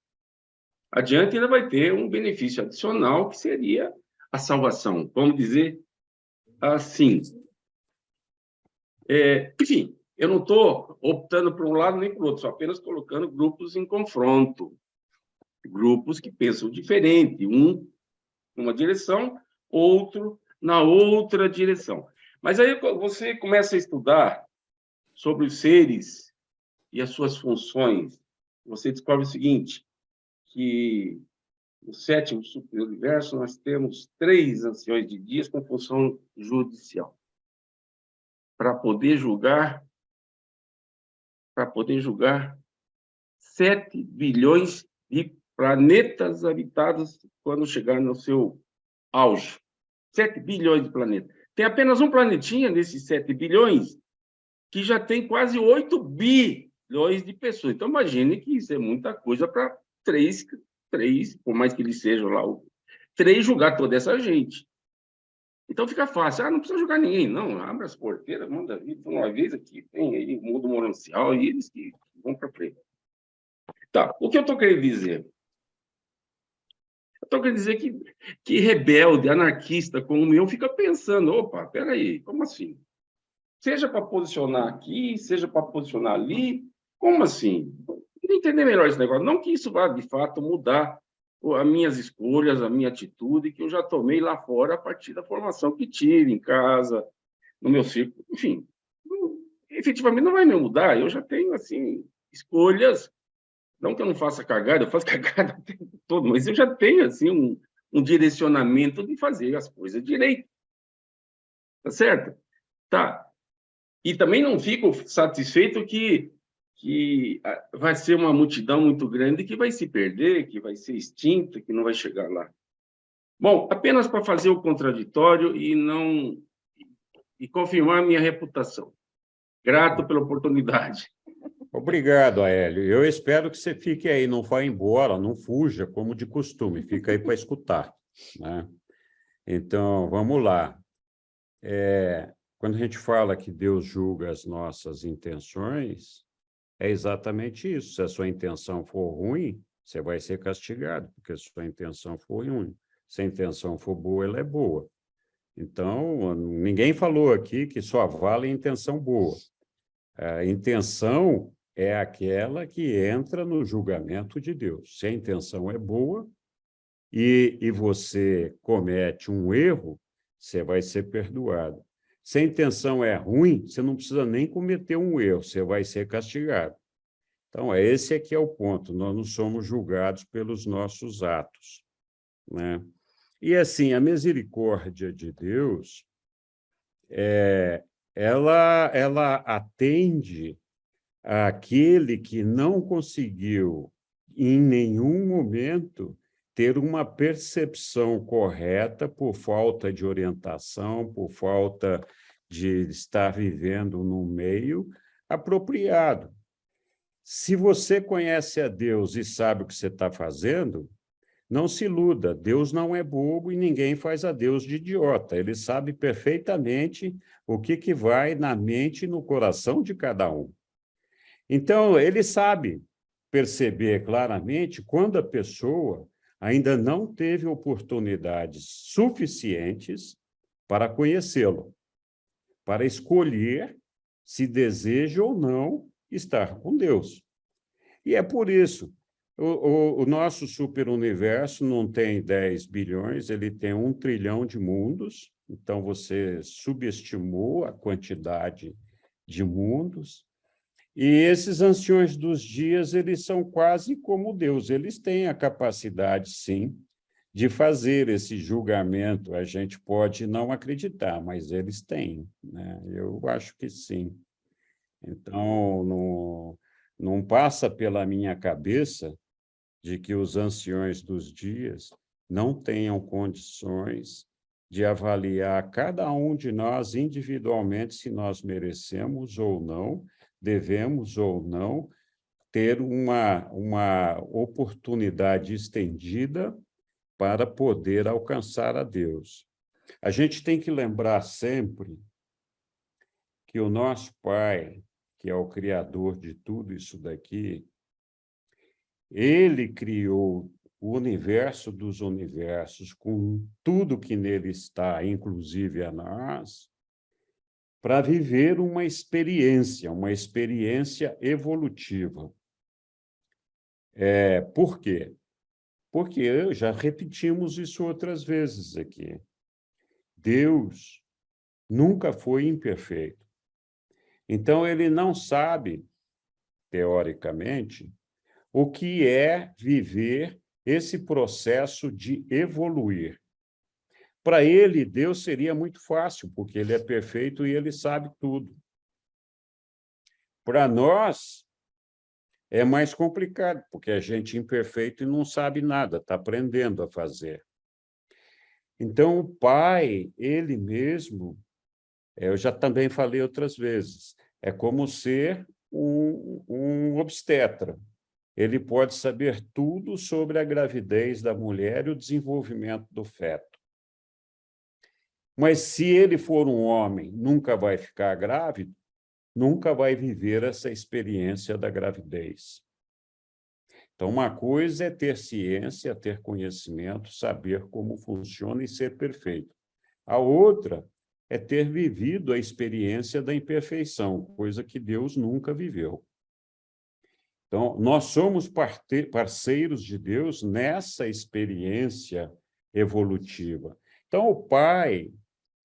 Adiante, ainda vai ter um benefício adicional, que seria a salvação. Vamos dizer assim. Enfim, eu não estou optando por um lado nem por outro, só apenas colocando grupos em confronto. Grupos que pensam diferente, um numa direção, outro na outra direção. Mas aí você começa a estudar sobre os seres e as suas funções. Você descobre o seguinte, que no sétimo superuniverso nós temos 3 anciões de dias com função judicial. Para poder julgar 7 bilhões de planetas habitados quando chegar no seu auge. 7 bilhões de planetas. Tem apenas um planetinha nesses 7 bilhões que já tem quase 8 bilhões de pessoas. Então, imagine que isso é muita coisa para 3, por mais que eles sejam lá, 3 julgar toda essa gente. Então, fica fácil. Não precisa julgar ninguém, não. Abre as porteiras, manda vir. Então, uma vez aqui, tem aí o mundo morancial e eles que vão para frente. Tá, o que eu estou querendo dizer? Eu estou querendo dizer que rebelde, anarquista como eu, fica pensando, opa, peraí, como assim? Seja para posicionar aqui, seja para posicionar ali, Como assim? Queria entender melhor esse negócio. Não que isso vá, de fato, mudar as minhas escolhas, a minha atitude, que eu já tomei lá fora a partir da formação que tive em casa, no meu círculo. Enfim, efetivamente não vai me mudar. Eu já tenho, assim, escolhas. Não que eu não faça cagada, eu faço cagada o tempo todo, mas eu já tenho, assim, um direcionamento de fazer as coisas direito. Tá certo? Tá. E também não fico satisfeito que vai ser uma multidão muito grande que vai se perder, que vai ser extinta, que não vai chegar lá. Bom, apenas para fazer o contraditório e confirmar a minha reputação. Grato pela oportunidade. Obrigado, Aélio. Eu espero que você fique aí, não vá embora, não fuja, como de costume, fica aí para escutar, né? Então, vamos lá. Quando a gente fala que Deus julga as nossas intenções, é exatamente isso. Se a sua intenção for ruim, você vai ser castigado, porque se a sua intenção for ruim. Se a intenção for boa, ela é boa. Então, ninguém falou aqui que só vale a intenção boa. A intenção é aquela que entra no julgamento de Deus. Se a intenção é boa e você comete um erro, você vai ser perdoado. Se a intenção é ruim, você não precisa nem cometer um erro, você vai ser castigado. Então, esse aqui é o ponto, nós não somos julgados pelos nossos atos, né? E, assim, a misericórdia de Deus, ela atende àquele que não conseguiu, em nenhum momento, ter uma percepção correta por falta de orientação, por falta de estar vivendo num meio apropriado. Se você conhece a Deus e sabe o que você está fazendo, não se iluda, Deus não é bobo e ninguém faz a Deus de idiota. Ele sabe perfeitamente o que vai na mente e no coração de cada um. Então, ele sabe perceber claramente quando a pessoa ainda não teve oportunidades suficientes para conhecê-lo, para escolher se deseja ou não estar com Deus. E é por isso, o nosso superuniverso não tem 10 bilhões, ele tem 1 trilhão de mundos, então você subestimou a quantidade de mundos, e esses anciões dos dias, eles são quase como Deus, eles têm a capacidade, sim, de fazer esse julgamento. A gente pode não acreditar, mas eles têm, né? Eu acho que sim. Então, não passa pela minha cabeça de que os anciões dos dias não tenham condições de avaliar cada um de nós individualmente se nós merecemos ou não, devemos ou não ter uma oportunidade estendida para poder alcançar a Deus. A gente tem que lembrar sempre que o nosso Pai, que é o Criador de tudo isso daqui, ele criou o universo dos universos, com tudo que nele está, inclusive a nós, para viver uma experiência evolutiva. Por quê? Porque já repetimos isso outras vezes aqui. Deus nunca foi imperfeito. Então, ele não sabe, teoricamente, o que é viver esse processo de evoluir. Para ele, Deus seria muito fácil, porque ele é perfeito e ele sabe tudo. Para nós, é mais complicado, porque a gente é imperfeito e não sabe nada, está aprendendo a fazer. Então, o Pai, ele mesmo, eu já também falei outras vezes, é como ser um obstetra. Ele pode saber tudo sobre a gravidez da mulher e o desenvolvimento do feto. Mas se ele for um homem, nunca vai ficar grávido, nunca vai viver essa experiência da gravidez. Então, uma coisa é ter ciência, ter conhecimento, saber como funciona e ser perfeito. A outra é ter vivido a experiência da imperfeição, coisa que Deus nunca viveu. Então, nós somos parceiros de Deus nessa experiência evolutiva. Então, o Pai,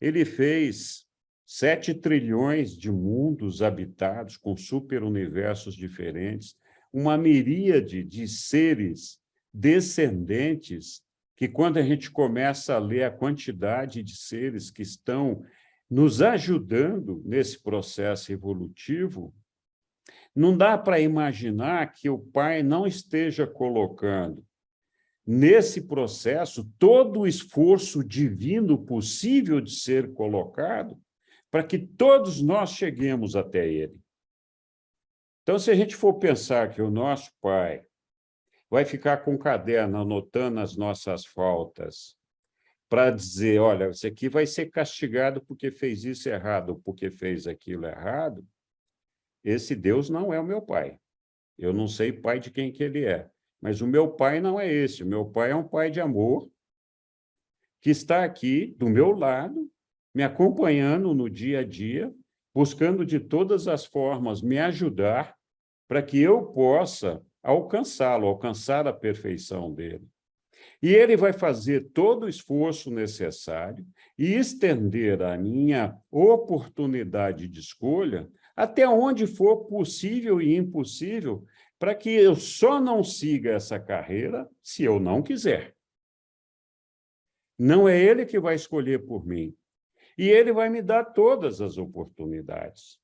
ele fez 7 trilhões de mundos habitados com superuniversos diferentes, uma miríade de seres descendentes, que quando a gente começa a ler a quantidade de seres que estão nos ajudando nesse processo evolutivo, não dá para imaginar que o Pai não esteja colocando nesse processo todo o esforço divino possível de ser colocado para que todos nós cheguemos até Ele. Então, se a gente for pensar que o nosso Pai vai ficar com um caderno anotando as nossas faltas para dizer, olha, esse aqui vai ser castigado porque fez isso errado ou porque fez aquilo errado, esse Deus não é o meu Pai. Eu não sei pai de quem que ele é, mas o meu Pai não é esse. O meu Pai é um Pai de amor que está aqui do meu lado, me acompanhando no dia a dia, buscando de todas as formas me ajudar para que eu possa alcançá-lo, alcançar a perfeição dele. E ele vai fazer todo o esforço necessário e estender a minha oportunidade de escolha até onde for possível e impossível, para que eu só não siga essa carreira se eu não quiser. Não é ele que vai escolher por mim. E ele vai me dar todas as oportunidades.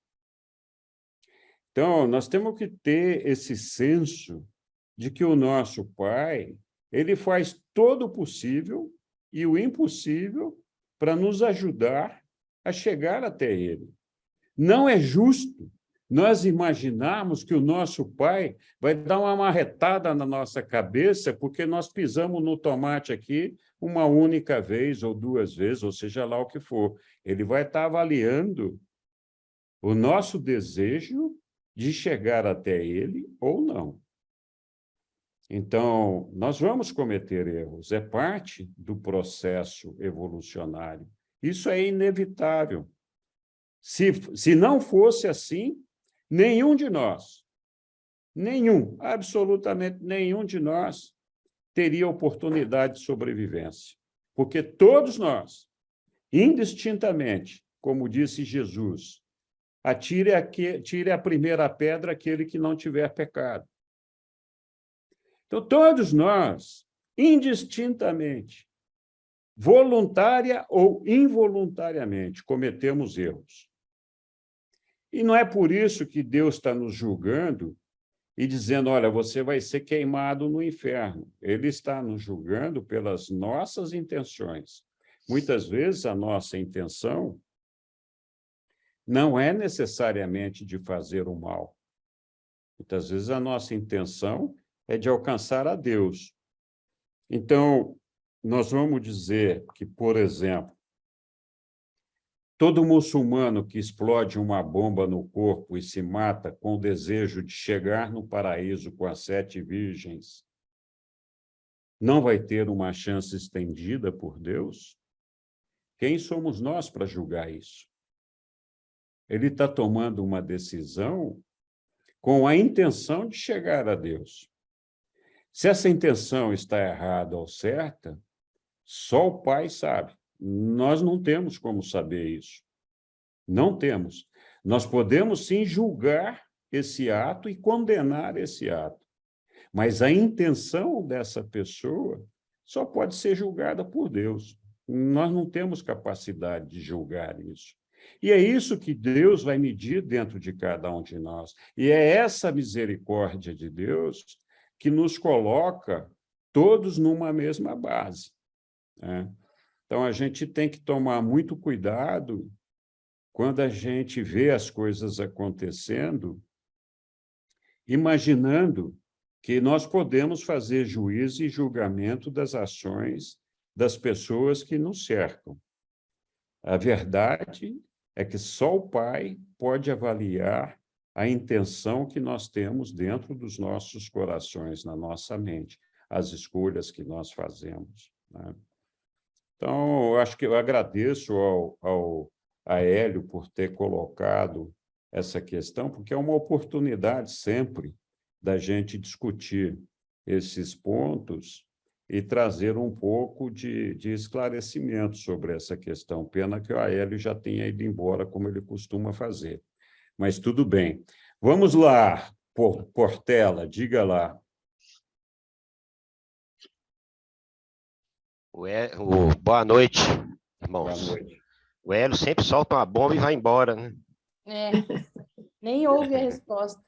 Então, nós temos que ter esse senso de que o nosso Pai, ele faz todo o possível e o impossível para nos ajudar a chegar até ele. Não é justo nós imaginarmos que o nosso Pai vai dar uma marretada na nossa cabeça porque nós pisamos no tomate aqui uma única vez ou 2 vezes, ou seja lá o que for. Ele vai estar avaliando o nosso desejo de chegar até ele ou não. Então, nós vamos cometer erros, é parte do processo evolucionário. Isso é inevitável. Se não fosse assim, nenhum de nós, absolutamente nenhum de nós, teria oportunidade de sobrevivência. Porque todos nós, indistintamente, como disse Jesus, tire a primeira pedra aquele que não tiver pecado. Então, todos nós, indistintamente, voluntária ou involuntariamente, cometemos erros. E não é por isso que Deus está nos julgando e dizendo, olha, você vai ser queimado no inferno. Ele está nos julgando pelas nossas intenções. Muitas vezes a nossa intenção não é necessariamente de fazer o mal. Muitas vezes a nossa intenção é de alcançar a Deus. Então, nós vamos dizer que, por exemplo, todo muçulmano que explode uma bomba no corpo e se mata com o desejo de chegar no paraíso com as 7 virgens, não vai ter uma chance estendida por Deus? Quem somos nós para julgar isso? Ele está tomando uma decisão com a intenção de chegar a Deus. Se essa intenção está errada ou certa, só o Pai sabe. Nós não temos como saber isso. Não temos. Nós podemos, sim, julgar esse ato e condenar esse ato. Mas a intenção dessa pessoa só pode ser julgada por Deus. Nós não temos capacidade de julgar isso. E é isso que Deus vai medir dentro de cada um de nós. E é essa misericórdia de Deus que nos coloca todos numa mesma base, né? Então, a gente tem que tomar muito cuidado quando a gente vê as coisas acontecendo, imaginando que nós podemos fazer juízo e julgamento das ações das pessoas que nos cercam. A verdade é que só o Pai pode avaliar a intenção que nós temos dentro dos nossos corações, na nossa mente, as escolhas que nós fazemos, né? Então, eu acho que eu agradeço a Hélio por ter colocado essa questão, porque é uma oportunidade sempre da gente discutir esses pontos e trazer um pouco de esclarecimento sobre essa questão. Pena que o Aélio já tenha ido embora, como ele costuma fazer. Mas tudo bem. Vamos lá, Portela, diga lá. Boa noite, irmãos. Boa noite. O Hélio sempre solta uma bomba e vai embora, né? Nem ouve a resposta.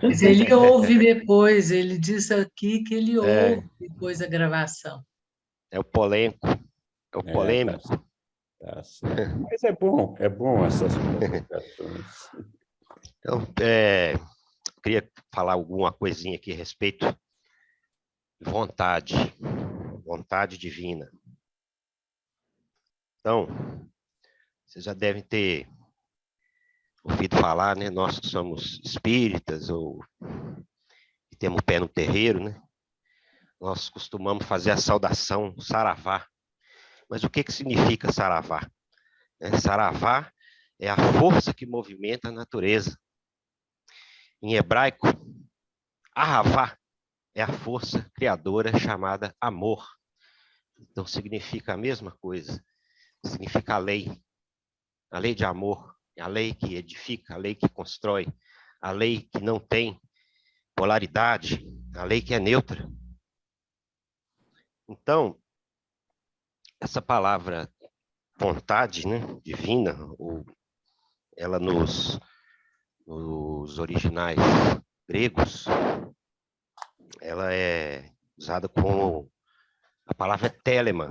Mas ele ouve depois, ele disse aqui que ele ouve depois da gravação. É o polêmico, é o polêmico. Tá certo. Mas é bom essas provocações. Então, queria falar alguma coisinha aqui a respeito de vontade divina. Então, vocês já devem ter ouvido falar, né? Nós que somos espíritas ou que temos pé no terreiro, né? Nós costumamos fazer a saudação Saravá. Mas o que significa Saravá? Saravá é a força que movimenta a natureza. Em hebraico, Ahavá é a força criadora chamada amor. Então significa a mesma coisa. Significa a lei de amor, a lei que edifica, a lei que constrói, a lei que não tem polaridade, a lei que é neutra. Então, essa palavra vontade, né, divina, ela nos originais gregos, ela é usada como a palavra telema.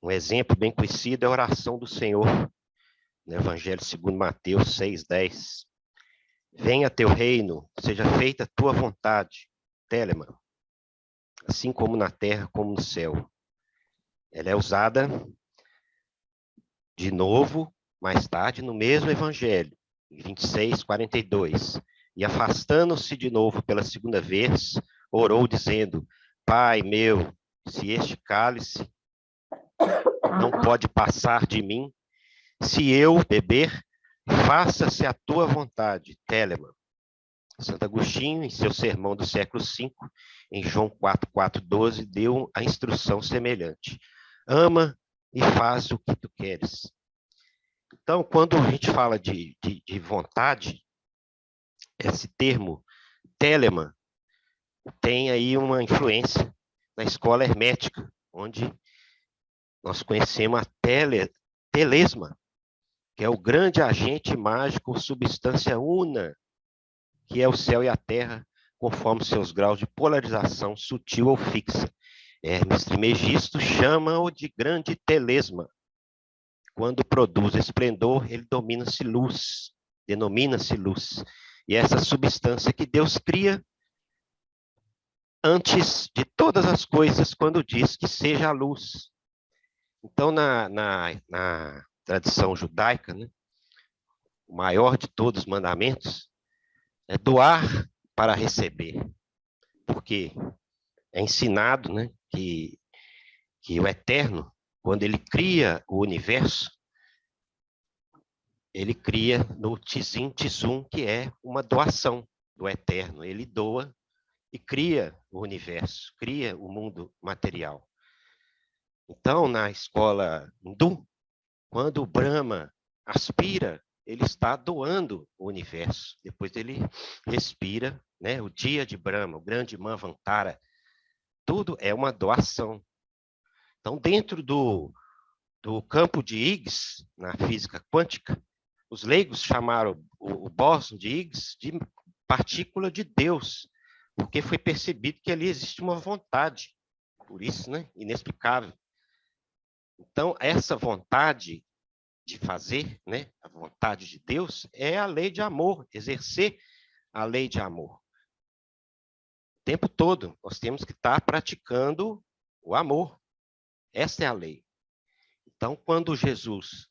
Um exemplo bem conhecido é a oração do Senhor, no Evangelho segundo Mateus 6:10. Venha teu reino, seja feita a tua vontade, telema, assim como na terra como no céu. Ela é usada de novo, mais tarde, no mesmo Evangelho, em 26:42. E afastando-se de novo pela segunda vez, orou dizendo, Pai meu, se este cálice não pode passar de mim, se eu beber, faça-se a tua vontade, telema. Santo Agostinho, em seu sermão do século V, em João 4:12, deu a instrução semelhante. Ama e faz o que tu queres. Então, quando a gente fala de vontade, esse termo telema tem aí uma influência na escola hermética, onde nós conhecemos a telesma, que é o grande agente mágico, substância una, que é o céu e a terra, conforme seus graus de polarização sutil ou fixa. Hermes Trismegisto chama-o de grande telesma. Quando produz esplendor, ele denomina-se luz. E essa substância que Deus cria antes de todas as coisas, quando diz que seja a luz. Então, na tradição judaica, né, o maior de todos os mandamentos é doar para receber. Porque é ensinado, né, que o Eterno, quando ele cria o universo, ele cria no Tizim Tizum, que é uma doação do Eterno. Ele doa e cria o universo, cria o mundo material. Então, na escola hindu, quando o Brahma aspira, ele está doando o universo. Depois ele respira, né, o dia de Brahma, o grande Manvantara. Tudo é uma doação. Então, dentro do campo de Higgs, na física quântica, os leigos chamaram o bóson de Higgs de partícula de Deus, porque foi percebido que ali existe uma vontade, por isso, né, inexplicável. Então, essa vontade de fazer, né, a vontade de Deus, é a lei de amor, exercer a lei de amor. O tempo todo, nós temos que estar praticando o amor. Essa é a lei. Então, quando Jesus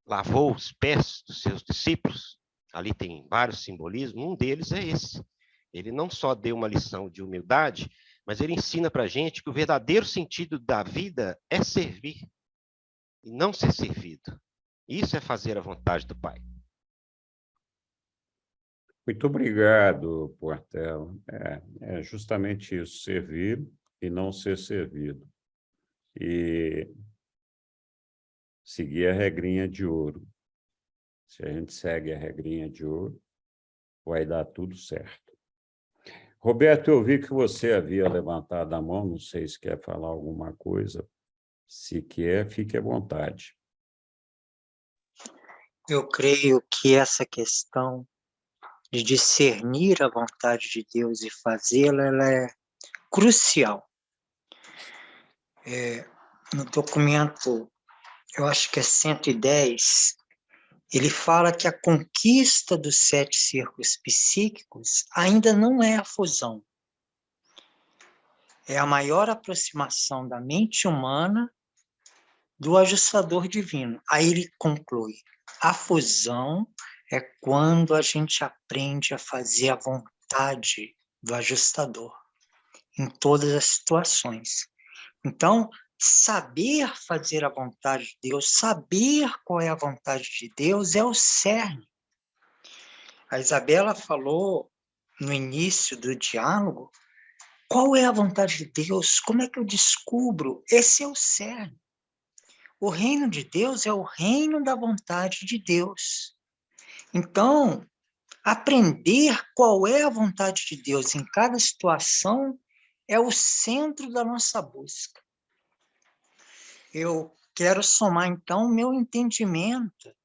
lavou os pés dos seus discípulos, ali tem vários simbolismos, um deles é esse. Ele não só deu uma lição de humildade, mas ele ensina para a gente que o verdadeiro sentido da vida é servir e não ser servido. Isso é fazer a vontade do Pai. Muito obrigado, Portela. É justamente isso, servir e não ser servido. E seguir a regrinha de ouro. Se a gente segue a regrinha de ouro, vai dar tudo certo. Roberto, eu vi que você havia levantado a mão, não sei se quer falar alguma coisa. Se quer, fique à vontade. Eu creio que essa questão de discernir a vontade de Deus e fazê-la, ela é crucial. No documento, eu acho que é 110, ele fala que a conquista dos 7 círculos psíquicos ainda não é a fusão. É a maior aproximação da mente humana do ajustador divino. Aí ele conclui: a fusão é quando a gente aprende a fazer a vontade do ajustador em todas as situações. Então, saber fazer a vontade de Deus, saber qual é a vontade de Deus é o cerne. A Isabela falou no início do diálogo, qual é a vontade de Deus? Como é que eu descubro? Esse é o cerne. O reino de Deus é o reino da vontade de Deus. Então, aprender qual é a vontade de Deus em cada situação é o centro da nossa busca. Eu quero somar, então, meu entendimento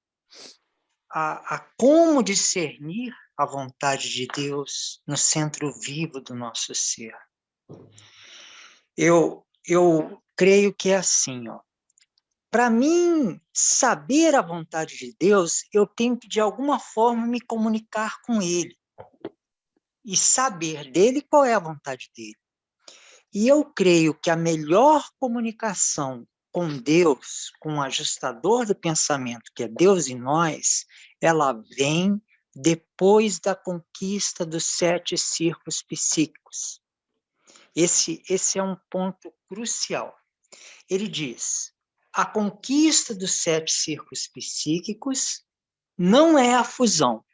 a como discernir a vontade de Deus no centro vivo do nosso ser. Eu creio que é assim, ó. Para mim saber a vontade de Deus, eu tenho que, de alguma forma, me comunicar com Ele e saber dele qual é a vontade dele. E eu creio que a melhor comunicação com Deus, com o ajustador do pensamento, que é Deus em nós, ela vem depois da conquista dos 7 círculos psíquicos. Esse é um ponto crucial. Ele diz: a conquista dos 7 círculos psíquicos não é a fusão,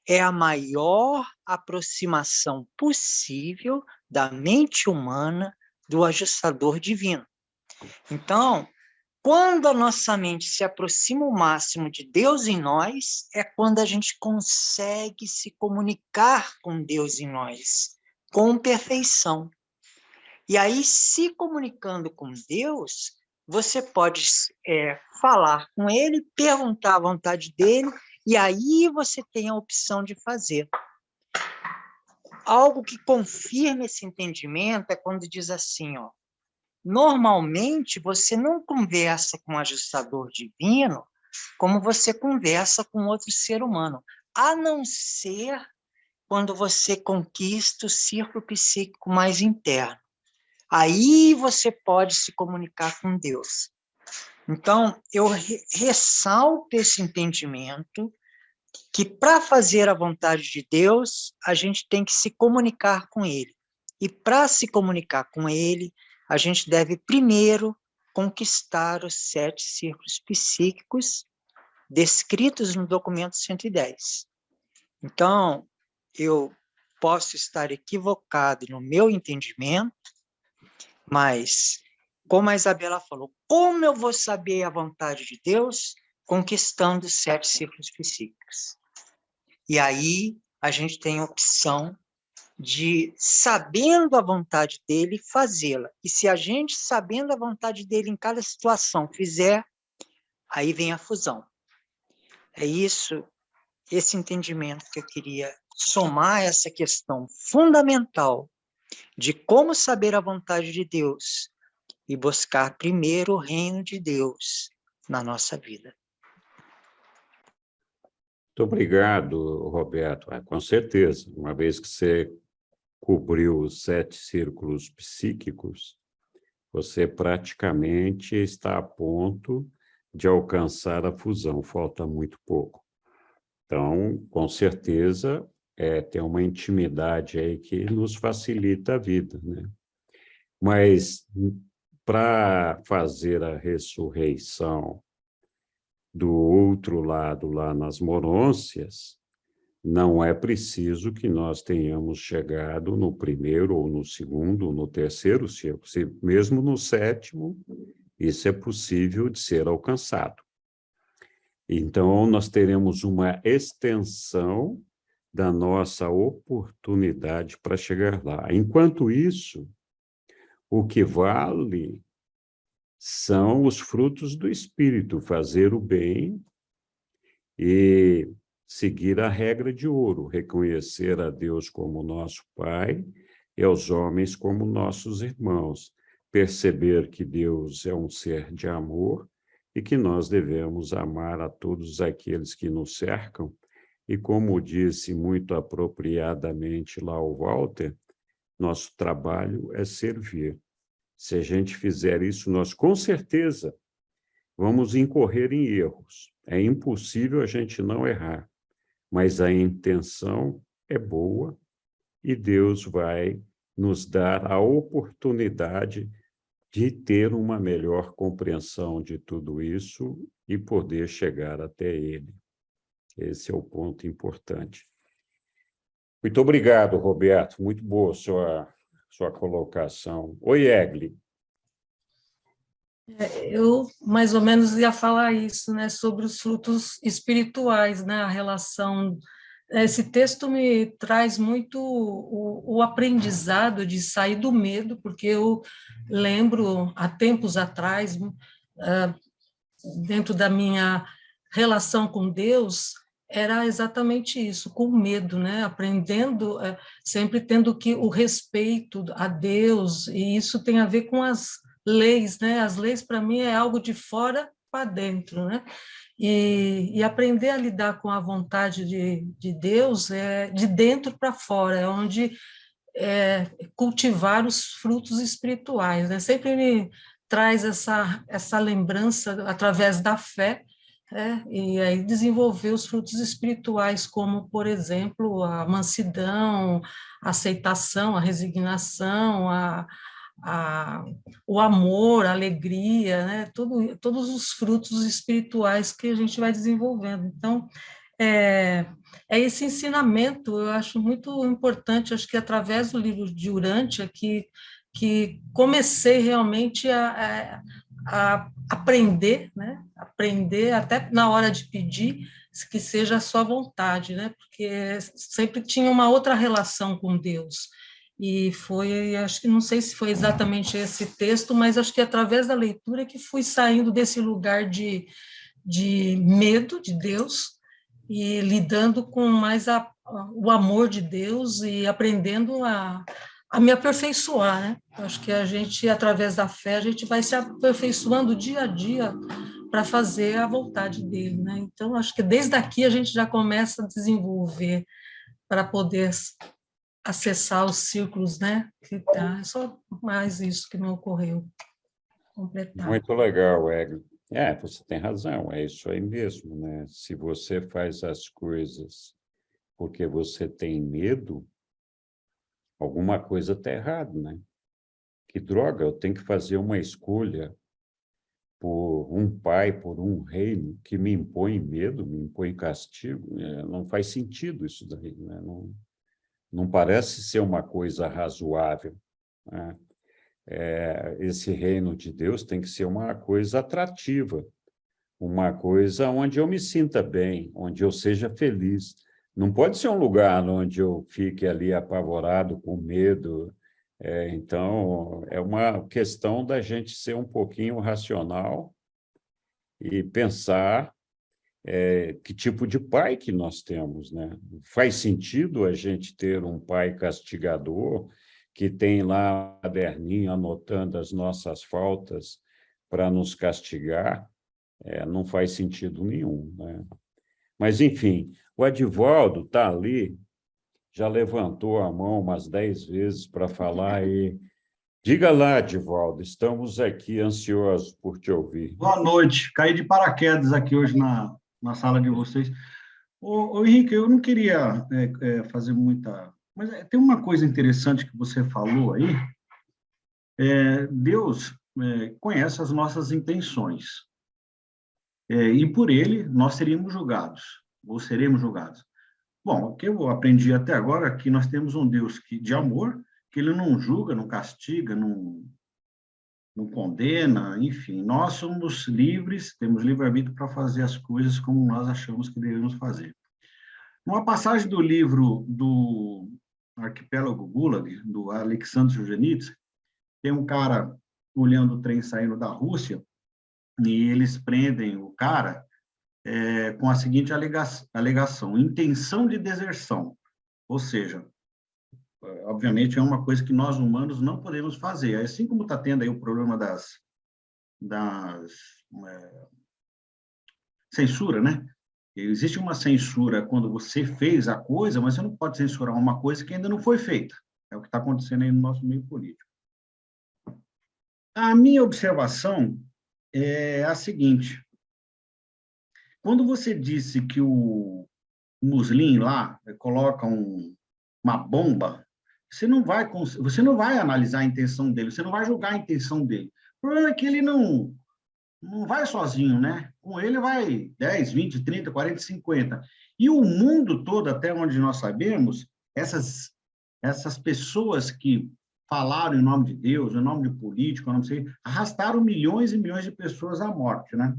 é a maior aproximação possível da mente humana do ajustador divino. Então, quando a nossa mente se aproxima o máximo de Deus em nós, é quando a gente consegue se comunicar com Deus em nós, com perfeição. E aí, se comunicando com Deus, você pode falar com Ele, perguntar a vontade dEle, e aí você tem a opção de fazer. Algo que confirma esse entendimento é quando diz assim, ó, normalmente você não conversa com o ajustador divino como você conversa com outro ser humano, a não ser quando você conquista o círculo psíquico mais interno. Aí você pode se comunicar com Deus. Então, eu ressalto esse entendimento que para fazer a vontade de Deus, a gente tem que se comunicar com Ele. E para se comunicar com Ele, a gente deve primeiro conquistar os 7 círculos psíquicos descritos no documento 110. Então, eu posso estar equivocado no meu entendimento, mas, como a Isabela falou, como eu vou saber a vontade de Deus? Conquistando os 7 círculos psíquicos. E aí a gente tem a opção de, sabendo a vontade dele, fazê-la. E se a gente, sabendo a vontade dele em cada situação, fizer, aí vem a fusão. É isso, esse entendimento que eu queria somar essa questão fundamental de como saber a vontade de Deus e buscar primeiro o reino de Deus na nossa vida. Muito obrigado, Roberto. Com certeza, uma vez que você cobriu os 7 círculos psíquicos, você praticamente está a ponto de alcançar a fusão, falta muito pouco. Então, com certeza, tem uma intimidade aí que nos facilita a vida, né? Mas, para fazer a ressurreição do outro lado, lá nas monôncias, não é preciso que nós tenhamos chegado no primeiro, ou no segundo, ou no terceiro círculo. Mesmo no sétimo, isso é possível de ser alcançado. Então, nós teremos uma extensão da nossa oportunidade para chegar lá. Enquanto isso, o que vale são os frutos do Espírito, fazer o bem e seguir a regra de ouro, reconhecer a Deus como nosso Pai e aos homens como nossos irmãos, perceber que Deus é um ser de amor e que nós devemos amar a todos aqueles que nos cercam. E como disse muito apropriadamente lá o Walter, nosso trabalho é servir. Se a gente fizer isso, nós com certeza vamos incorrer em erros. É impossível a gente não errar, mas a intenção é boa e Deus vai nos dar a oportunidade de ter uma melhor compreensão de tudo isso e poder chegar até Ele. Esse é o ponto importante. Muito obrigado, Roberto. Muito boa sua colocação. Oi, Egli. Eu, mais ou menos, ia falar isso, né, sobre os frutos espirituais, né, a relação. Esse texto me traz muito o aprendizado de sair do medo, porque eu lembro, há tempos atrás, dentro da minha relação com Deus, era exatamente isso, com medo, né? Aprendendo, sempre tendo que o respeito a Deus, e isso tem a ver com as leis, né? As leis, para mim, é algo de fora para dentro, né? E aprender a lidar com a vontade de Deus é de dentro para fora, é onde cultivar os frutos espirituais, né? Sempre me traz essa lembrança através da fé, e aí desenvolver os frutos espirituais, como, por exemplo, a mansidão, a aceitação, a resignação, o amor, a alegria, né? Todos os frutos espirituais que a gente vai desenvolvendo. Então, é esse ensinamento, eu acho muito importante, acho que através do livro de Urântia, que comecei realmente a aprender, né? Aprender até na hora de pedir, que seja a sua vontade, né? Porque sempre tinha uma outra relação com Deus. E foi, acho que não sei se foi exatamente esse texto, mas acho que através da leitura que fui saindo desse lugar de medo de Deus e lidando com mais o amor de Deus e aprendendo a me aperfeiçoar, né? Acho que a gente, através da fé, a gente vai se aperfeiçoando dia a dia para fazer a vontade dele, né? Então, acho que desde aqui a gente já começa a desenvolver para poder acessar os círculos, né? É só mais isso que me ocorreu. Completar. Muito legal, Egli. Você tem razão, é isso aí mesmo, né? Se você faz as coisas porque você tem medo, alguma coisa está errada, né? Que droga, eu tenho que fazer uma escolha por um pai, por um reino que me impõe medo, me impõe castigo. Não faz sentido isso daí, né? Não parece ser uma coisa razoável, né? Esse reino de Deus tem que ser uma coisa atrativa, uma coisa onde eu me sinta bem, onde eu seja feliz. Não pode ser um lugar onde eu fique ali apavorado, com medo. Então, é uma questão da gente ser um pouquinho racional e pensar que tipo de pai que nós temos, né? Faz sentido a gente ter um pai castigador que tem lá um caderninho anotando as nossas faltas para nos castigar? Não faz sentido nenhum, né? Mas, enfim, o Edivaldo está ali, já levantou a mão umas 10 vezes para falar e... Diga lá, Edivaldo, estamos aqui ansiosos por te ouvir. Boa noite, caí de paraquedas aqui hoje na sala de vocês. Ô Henrique, eu não queria fazer muita... Mas tem uma coisa interessante que você falou aí. Deus conhece as nossas intenções. E por ele nós seríamos julgados, ou seremos julgados. Bom, o que eu aprendi até agora é que nós temos um Deus de amor, que ele não julga, não castiga, não condena, enfim. Nós somos livres, temos livre-arbítrio para fazer as coisas como nós achamos que devemos fazer. Uma passagem do livro do Arquipélago Gulag, do Alexandre Solzhenitsyn, tem um cara olhando o trem saindo da Rússia, e eles prendem o cara com a seguinte alegação: intenção de deserção. Ou seja, obviamente é uma coisa que nós humanos não podemos fazer. Assim como está tendo aí o problema das censura, né? Existe uma censura quando você fez a coisa, mas você não pode censurar uma coisa que ainda não foi feita. É o que está acontecendo aí no nosso meio político. A minha observação é a seguinte: quando você disse que o Muslim lá coloca uma bomba, você não vai analisar a intenção dele, você não vai julgar a intenção dele. O problema é que ele não vai sozinho, né? Com ele vai 10, 20, 30, 40, 50. E o mundo todo, até onde nós sabemos, essas pessoas que falaram em nome de Deus, em nome de político, arrastaram milhões e milhões de pessoas à morte, né?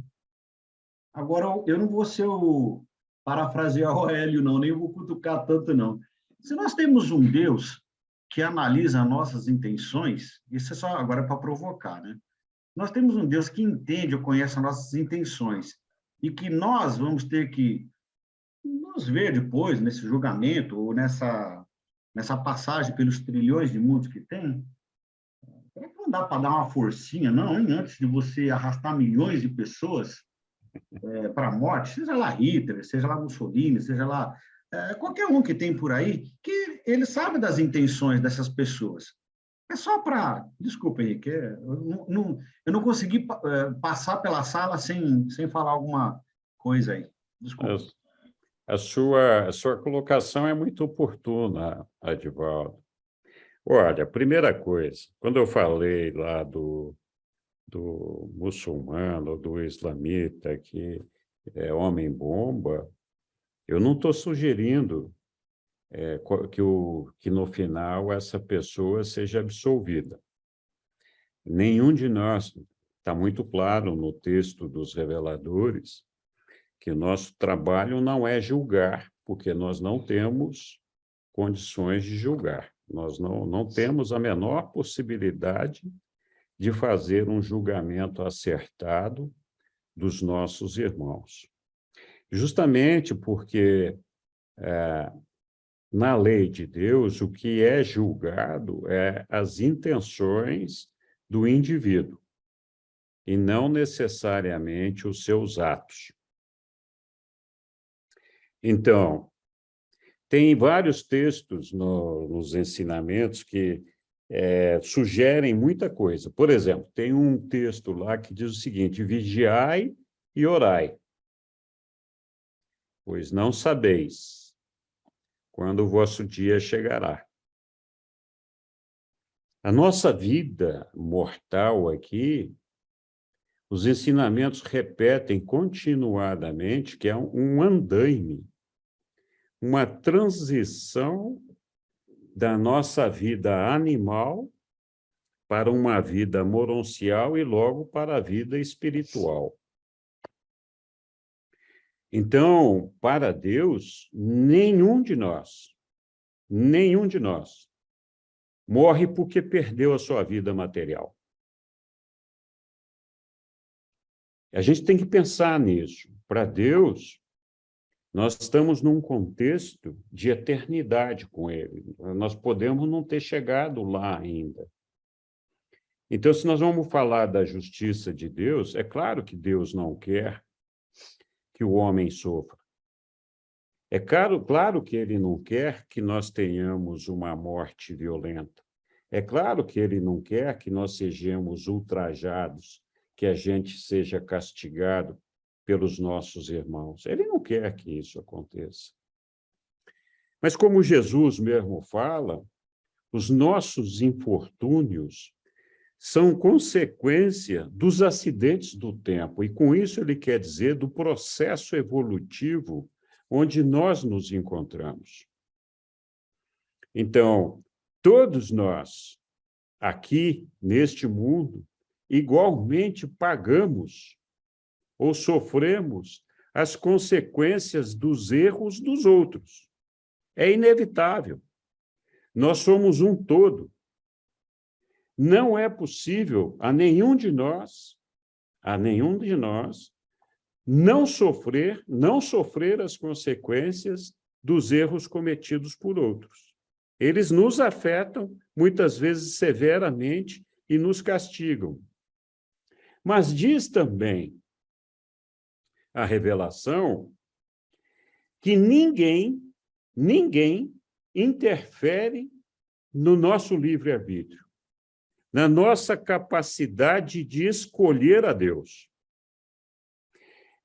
Agora, eu não vou ser o parafrasear o Hélio, não, nem vou cutucar tanto, não. Se nós temos um Deus que analisa nossas intenções, isso é só agora para provocar, né? Nós temos um Deus que entende ou conhece as nossas intenções e que nós vamos ter que nos ver depois, nesse julgamento ou nessa passagem pelos trilhões de mundos que tem. Será que não dá para dar uma forcinha, não, hein? Antes de você arrastar milhões de pessoas para a morte, seja lá Hitler, seja lá Mussolini, seja lá qualquer um que tem por aí, que ele sabe das intenções dessas pessoas. É só para... Desculpa, Henrique, eu não consegui passar pela sala sem falar alguma coisa aí. Desculpa. A sua colocação é muito oportuna, Adivaldo. Olha, primeira coisa, quando eu falei lá do muçulmano, do islamita, que é homem-bomba, eu não estou sugerindo que no final essa pessoa seja absolvida. Nenhum de nós, está muito claro no texto dos reveladores, que o nosso trabalho não é julgar, porque nós não temos condições de julgar. Nós não temos a menor possibilidade de fazer um julgamento acertado dos nossos irmãos. Justamente porque na lei de Deus, o que é julgado é as intenções do indivíduo, e não necessariamente os seus atos. Então, tem vários textos nos ensinamentos que sugerem muita coisa. Por exemplo, tem um texto lá que diz o seguinte: vigiai e orai, pois não sabeis quando o vosso dia chegará. A nossa vida mortal aqui, os ensinamentos repetem continuadamente que é um andaime, uma transição da nossa vida animal para uma vida moroncial e logo para a vida espiritual. Então, para Deus, nenhum de nós morre porque perdeu a sua vida material. A gente tem que pensar nisso. Para Deus, nós estamos num contexto de eternidade com Ele. Nós podemos não ter chegado lá ainda. Então, se nós vamos falar da justiça de Deus, é claro que Deus não quer que o homem sofra. É claro que Ele não quer que nós tenhamos uma morte violenta. É claro que Ele não quer que nós sejamos ultrajados, que a gente seja castigado pelos nossos irmãos. Ele não quer que isso aconteça. Mas como Jesus mesmo fala, os nossos infortúnios são consequência dos acidentes do tempo, e com isso ele quer dizer do processo evolutivo onde nós nos encontramos. Então, todos nós, aqui, neste mundo, igualmente pagamos ou sofremos as consequências dos erros dos outros. É inevitável. Nós somos um todo. Não é possível a nenhum de nós não sofrer as consequências dos erros cometidos por outros. Eles nos afetam, muitas vezes severamente, e nos castigam. Mas diz também a revelação que ninguém interfere no nosso livre-arbítrio, na nossa capacidade de escolher a Deus.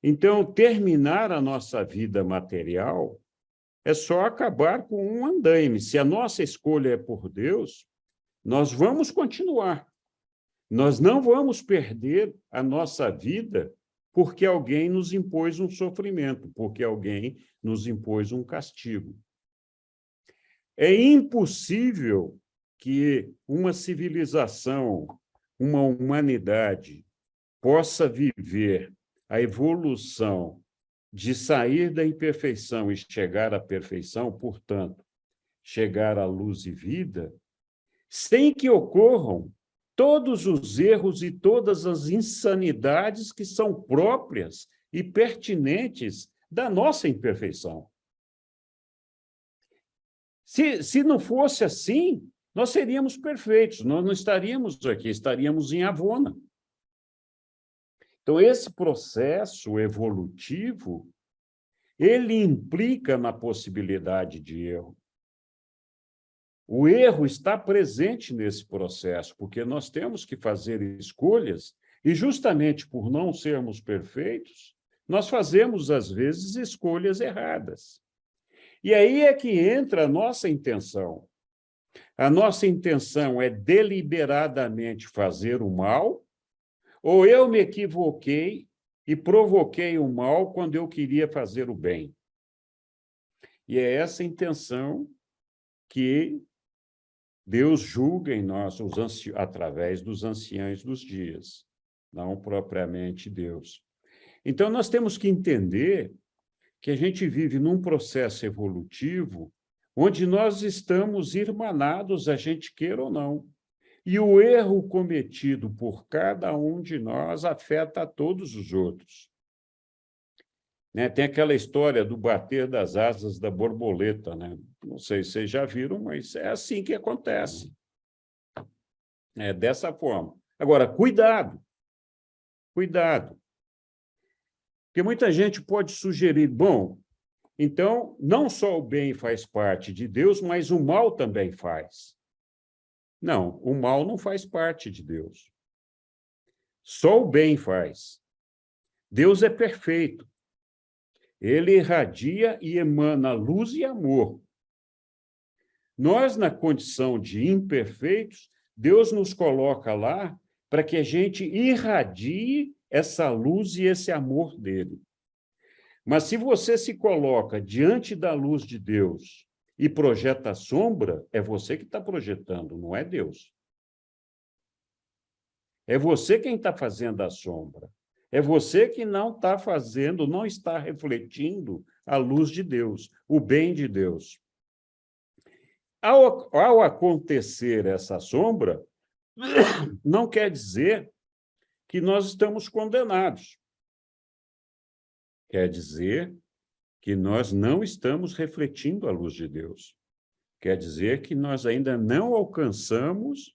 Então, terminar a nossa vida material é só acabar com um andaime. Se a nossa escolha é por Deus, nós vamos continuar. Nós não vamos perder a nossa vida porque alguém nos impôs um sofrimento, porque alguém nos impôs um castigo. É impossível que uma civilização, uma humanidade, possa viver a evolução de sair da imperfeição e chegar à perfeição, portanto, chegar à luz e vida, sem que ocorram todos os erros e todas as insanidades que são próprias e pertinentes da nossa imperfeição. Se não fosse assim, nós seríamos perfeitos, nós não estaríamos aqui, estaríamos em Avona. Então, esse processo evolutivo, ele implica na possibilidade de erro. O erro está presente nesse processo, porque nós temos que fazer escolhas, e justamente por não sermos perfeitos, nós fazemos, às vezes, escolhas erradas. E aí é que entra a nossa intenção. A nossa intenção é deliberadamente fazer o mal, ou eu me equivoquei e provoquei o mal quando eu queria fazer o bem. E é essa intenção que Deus julga em nós através dos anciãos dos dias, não propriamente Deus. Então, nós temos que entender que a gente vive num processo evolutivo onde nós estamos irmanados, a gente queira ou não. E o erro cometido por cada um de nós afeta a todos os outros. Né? Tem aquela história do bater das asas da borboleta, né? Não sei se vocês já viram, mas é assim que acontece. É dessa forma. Agora, cuidado. Cuidado. Porque muita gente pode sugerir, bom, então, não só o bem faz parte de Deus, mas o mal também faz. Não, o mal não faz parte de Deus. Só o bem faz. Deus é perfeito. Ele irradia e emana luz e amor. Nós, na condição de imperfeitos, Deus nos coloca lá para que a gente irradie essa luz e esse amor dele. Mas se você se coloca diante da luz de Deus e projeta a sombra, é você que está projetando, não é Deus. É você quem está fazendo a sombra. É você que não está fazendo, não está refletindo a luz de Deus, o bem de Deus. Ao acontecer essa sombra, não quer dizer que nós estamos condenados. Quer dizer que nós não estamos refletindo a luz de Deus. Quer dizer que nós ainda não alcançamos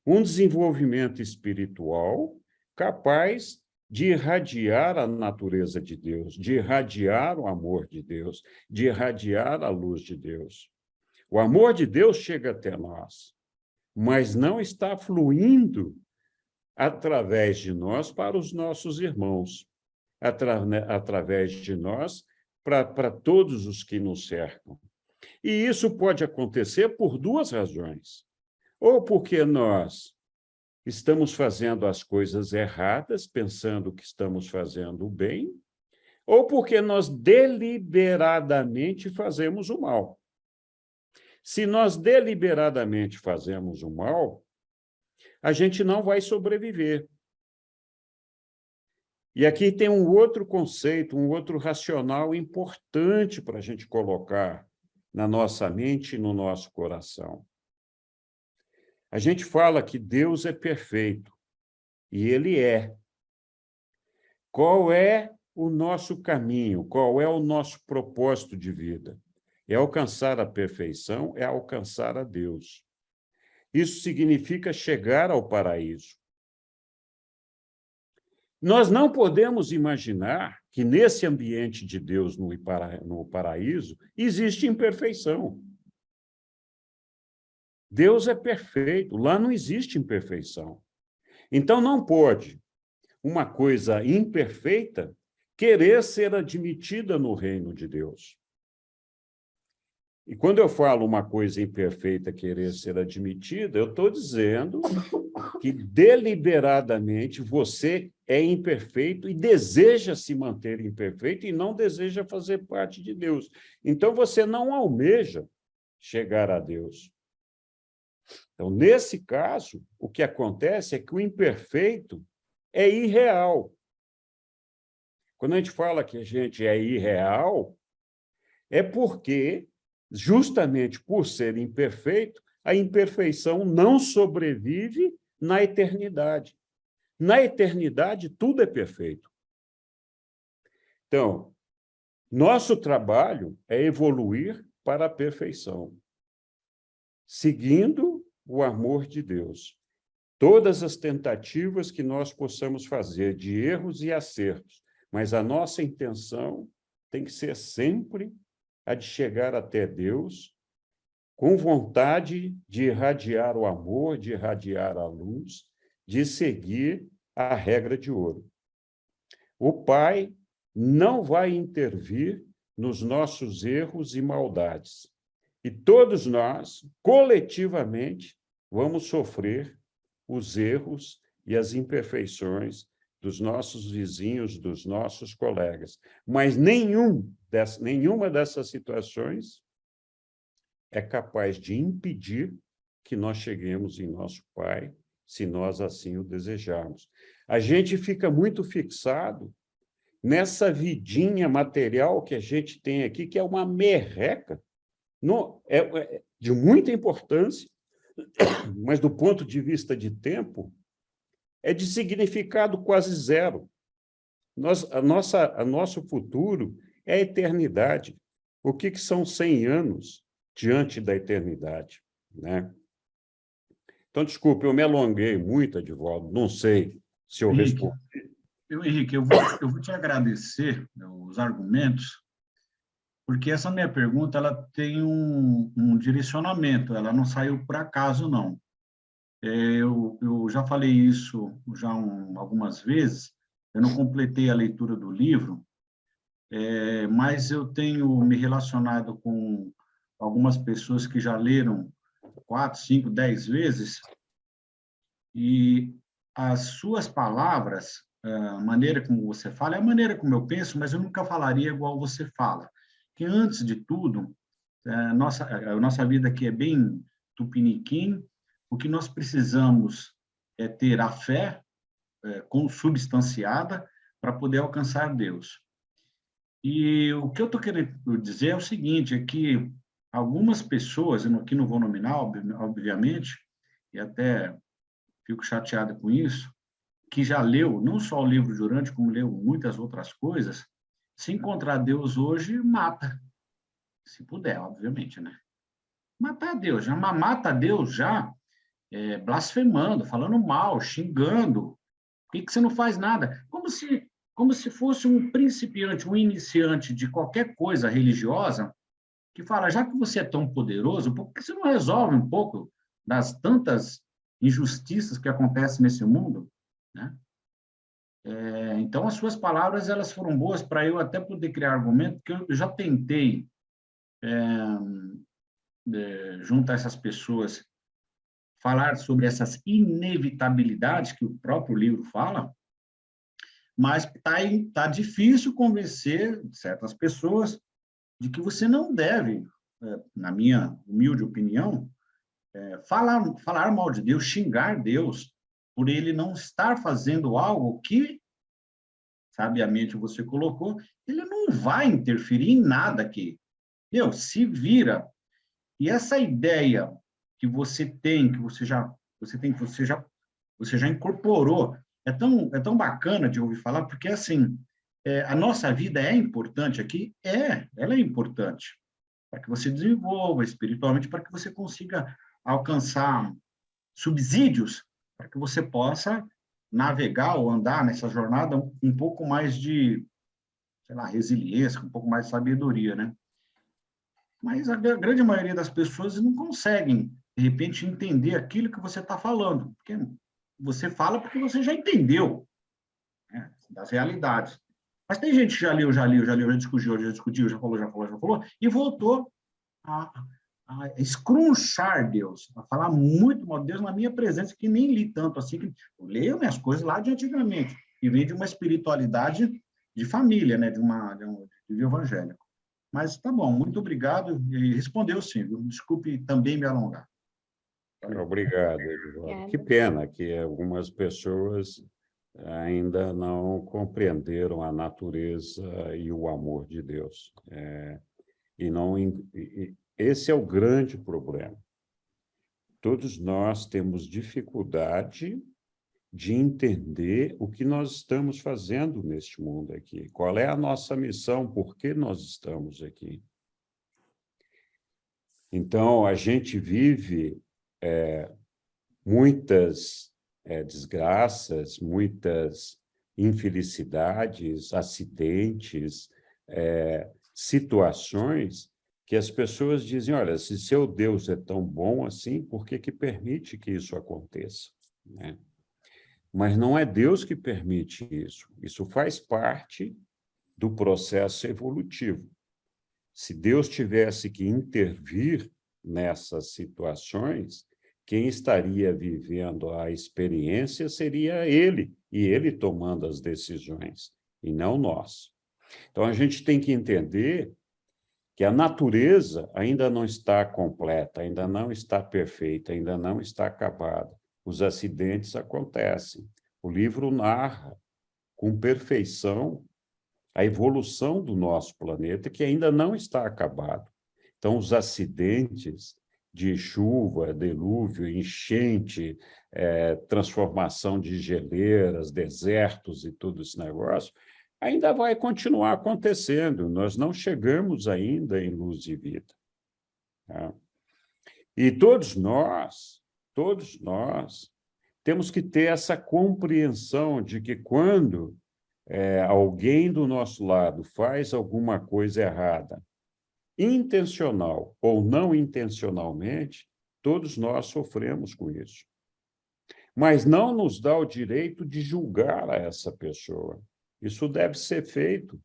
um desenvolvimento espiritual capaz de irradiar a natureza de Deus, de irradiar o amor de Deus, de irradiar a luz de Deus. O amor de Deus chega até nós, mas não está fluindo através de nós para os nossos irmãos, através de nós para todos os que nos cercam. E isso pode acontecer por duas razões. Ou porque nós estamos fazendo as coisas erradas, pensando que estamos fazendo o bem, ou porque nós deliberadamente fazemos o mal. Se nós deliberadamente fazemos o mal, a gente não vai sobreviver. E aqui tem um outro conceito, um outro racional importante para a gente colocar na nossa mente e no nosso coração. A gente fala que Deus é perfeito, e Ele é. Qual é o nosso caminho? Qual é o nosso propósito de vida? É alcançar a perfeição, é alcançar a Deus. Isso significa chegar ao paraíso. Nós não podemos imaginar que nesse ambiente de Deus no paraíso existe imperfeição. Deus é perfeito, lá não existe imperfeição. Então não pode uma coisa imperfeita querer ser admitida no reino de Deus. E quando eu falo uma coisa imperfeita querer ser admitida, eu estou dizendo que deliberadamente você é imperfeito e deseja se manter imperfeito e não deseja fazer parte de Deus. Então, você não almeja chegar a Deus. Então, nesse caso, o que acontece é que o imperfeito é irreal. Quando a gente fala que a gente é irreal, é porque, justamente por ser imperfeito, a imperfeição não sobrevive na eternidade. Na eternidade, tudo é perfeito. Então, nosso trabalho é evoluir para a perfeição, seguindo o amor de Deus. Todas as tentativas que nós possamos fazer de erros e acertos, mas a nossa intenção tem que ser sempre a de chegar até Deus com vontade de irradiar o amor, de irradiar a luz, de seguir a regra de ouro. O Pai não vai intervir nos nossos erros e maldades. E todos nós, coletivamente, vamos sofrer os erros e as imperfeições dos nossos vizinhos, dos nossos colegas. Mas nenhuma dessas situações é capaz de impedir que nós cheguemos em nosso Pai, se nós assim o desejarmos. A gente fica muito fixado nessa vidinha material que a gente tem aqui, que é uma merreca, é de muita importância, mas do ponto de vista de tempo, é de significado quase zero. Nosso futuro é a eternidade. O que são 100 anos diante da eternidade, né? Então, desculpe, eu me alonguei muito, Edivaldo, não sei se eu respondi. Henrique, eu vou te agradecer os argumentos, porque essa minha pergunta ela tem um direcionamento, ela não saiu por acaso, não. Eu já falei isso já algumas vezes, eu não completei a leitura do livro, mas eu tenho me relacionado com algumas pessoas que já leram 4, 5, 10 vezes, e as suas palavras, a maneira como você fala, é a maneira como eu penso, mas eu nunca falaria igual você fala. Que, antes de tudo, a nossa vida aqui é bem tupiniquim, o que nós precisamos é ter a fé consubstanciada para poder alcançar Deus. E o que eu estou querendo dizer é o seguinte, é que algumas pessoas, eu aqui não vou nominar, obviamente, e até fico chateado com isso, que já leu não só o livro de Urântia, como leu muitas outras coisas, se encontrar Deus hoje, mata. Se puder, obviamente, né? Matar Deus, já mata Deus já blasfemando, falando mal, xingando. Por que você não faz nada? Como se fosse um principiante, um iniciante de qualquer coisa religiosa, que fala, já que você é tão poderoso, por que você não resolve um pouco das tantas injustiças que acontecem nesse mundo, né? Então, as suas palavras elas foram boas para eu até poder criar argumento, porque eu já tentei, junto a essas pessoas, falar sobre essas inevitabilidades que o próprio livro fala, mas tá difícil convencer certas pessoas de que você não deve, na minha humilde opinião, falar mal de Deus, xingar Deus, por ele não estar fazendo algo que, sabiamente você colocou, ele não vai interferir em nada aqui. Meu, se vira. E essa ideia que você tem, que você já incorporou, é tão bacana de ouvir falar, porque, assim, a nossa vida é importante aqui? Ela é importante, para que você desenvolva espiritualmente, para que você consiga alcançar subsídios, para que você possa navegar ou andar nessa jornada um pouco mais de, sei lá, resiliência, um pouco mais de sabedoria, né? Mas a grande maioria das pessoas não conseguem, de repente, entender aquilo que você está falando, porque você fala porque você já entendeu, né, das realidades. Mas tem gente que já discutiu, já falou, e voltou a escrunchar Deus, a falar muito mal de Deus na minha presença, que nem li tanto assim, que eu leio minhas coisas lá de antigamente, e vem de uma espiritualidade de família, né, de um evangélico. Mas tá bom, muito obrigado, e respondeu sim, viu? Desculpe também me alongar. Obrigado, Edivaldo. Que pena que algumas pessoas ainda não compreenderam a natureza e o amor de Deus. Esse é o grande problema. Todos nós temos dificuldade de entender o que nós estamos fazendo neste mundo aqui. Qual é a nossa missão? Por que nós estamos aqui? Então, a gente vive muitas desgraças, muitas infelicidades, acidentes, situações que as pessoas dizem, olha, se seu Deus é tão bom assim, por que permite que isso aconteça? Né? Mas não é Deus que permite isso. Isso faz parte do processo evolutivo. Se Deus tivesse que intervir nessas situações, quem estaria vivendo a experiência seria ele, e ele tomando as decisões, e não nós. Então, a gente tem que entender que a natureza ainda não está completa, ainda não está perfeita, ainda não está acabada. Os acidentes acontecem. O livro narra com perfeição a evolução do nosso planeta, que ainda não está acabado. Então, os acidentes de chuva, dilúvio, enchente, transformação de geleiras, desertos e todo esse negócio, ainda vai continuar acontecendo. Nós não chegamos ainda em luz e vida. Tá? E todos nós temos que ter essa compreensão de que quando alguém do nosso lado faz alguma coisa errada, intencional ou não intencionalmente, todos nós sofremos com isso. Mas não nos dá o direito de julgar essa pessoa. Isso deve ser feito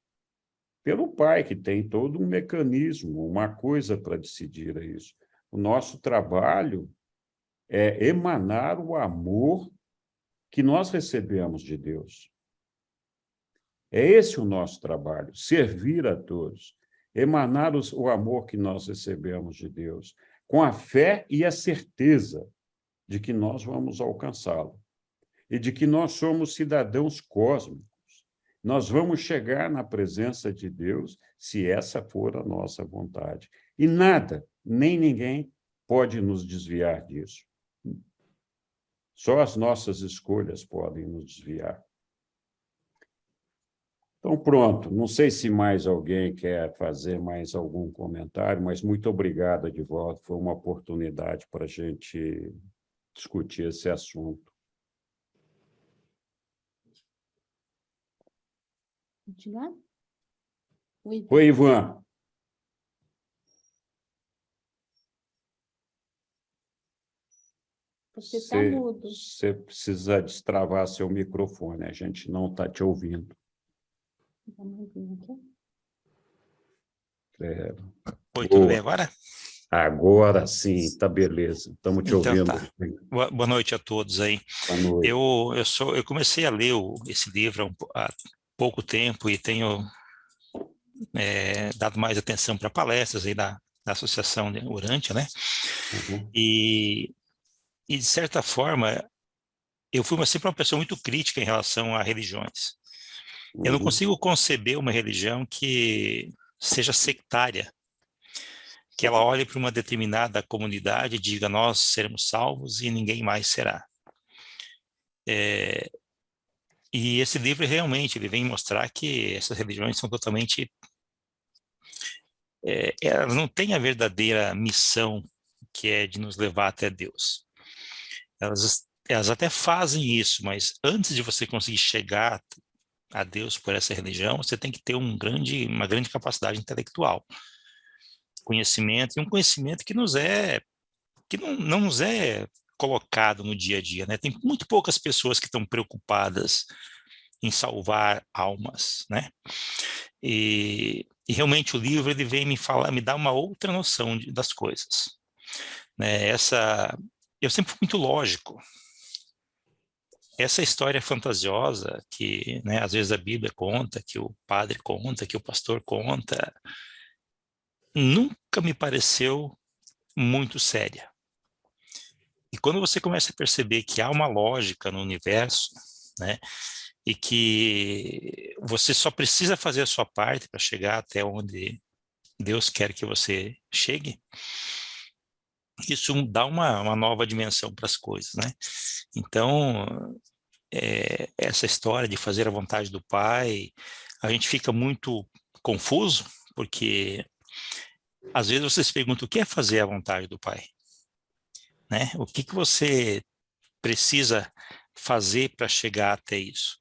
pelo Pai, que tem todo um mecanismo, uma coisa para decidir isso. O nosso trabalho é emanar o amor que nós recebemos de Deus. É esse o nosso trabalho, servir a todos, emanar o amor que nós recebemos de Deus, com a fé e a certeza de que nós vamos alcançá-lo, e de que nós somos cidadãos cósmicos. Nós vamos chegar na presença de Deus, se essa for a nossa vontade. E nada, nem ninguém, pode nos desviar disso. Só as nossas escolhas podem nos desviar. Então, pronto. Não sei se mais alguém quer fazer mais algum comentário, mas muito obrigado, Edivaldo. Foi uma oportunidade para a gente discutir esse assunto. Oi, Ivan. Você está mudo. Você precisa destravar seu microfone, a gente não está te ouvindo. Oi, tudo bem agora? Agora sim, tá beleza. Estamos te Então ouvindo. tá. Boa noite a todos aí. Boa noite. Eu comecei a ler esse livro há pouco tempo e tenho dado mais atenção para palestras aí da Associação Urântia, né? Uhum. E de certa forma, eu fui sempre uma pessoa muito crítica em relação a religiões. Eu não Uhum. consigo conceber uma religião que seja sectária, que ela olhe para uma determinada comunidade e diga, nós seremos salvos e ninguém mais será. E esse livro realmente ele vem mostrar que essas religiões são totalmente... elas não têm a verdadeira missão que é de nos levar até Deus. Elas até fazem isso, mas antes de você conseguir chegar a Deus por essa religião, você tem que ter uma grande capacidade intelectual, conhecimento, e um conhecimento que não nos é colocado no dia a dia, né? Tem muito poucas pessoas que estão preocupadas em salvar almas, né? E realmente o livro ele vem me dar uma outra noção das coisas, né? Eu sempre fui muito lógico. Essa história fantasiosa que, né, às vezes a Bíblia conta, que o padre conta, que o pastor conta, nunca me pareceu muito séria. E quando você começa a perceber que há uma lógica no universo, né, e que você só precisa fazer a sua parte para chegar até onde Deus quer que você chegue, isso dá uma nova dimensão para as coisas, né? Então, essa história de fazer a vontade do Pai, a gente fica muito confuso, porque às vezes você se pergunta o que é fazer a vontade do Pai, né? O que você precisa fazer para chegar até isso?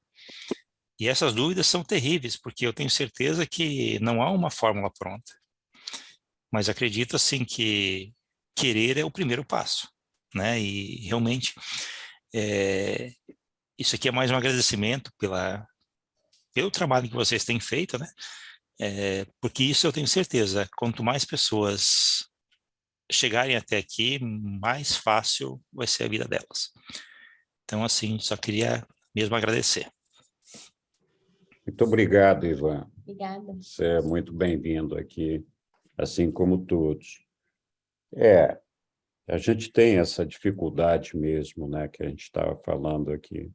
E essas dúvidas são terríveis, porque eu tenho certeza que não há uma fórmula pronta, mas acredito assim que querer é o primeiro passo, né? E realmente isso aqui é mais um agradecimento pelo trabalho que vocês têm feito, né? Porque isso eu tenho certeza, quanto mais pessoas chegarem até aqui, mais fácil vai ser a vida delas. Então, assim, só queria mesmo agradecer. Muito obrigado, Ivan. Obrigada. Você é muito bem-vindo aqui, assim como todos. A gente tem essa dificuldade mesmo, né, que a gente estava falando aqui.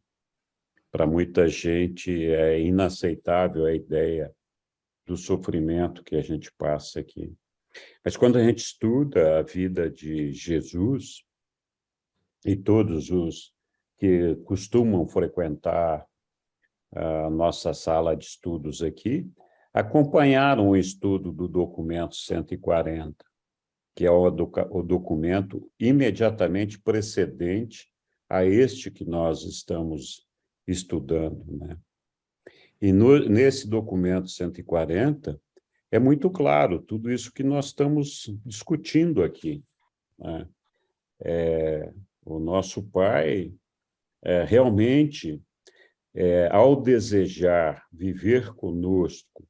Para muita gente é inaceitável a ideia do sofrimento que a gente passa aqui. Mas quando a gente estuda a vida de Jesus, e todos os que costumam frequentar a nossa sala de estudos aqui, acompanharam o estudo do documento 140, que é o documento imediatamente precedente a este que nós estamos estudando, né? E nesse documento 140, é muito claro tudo isso que nós estamos discutindo aqui, né? O nosso Pai, realmente, ao desejar viver conosco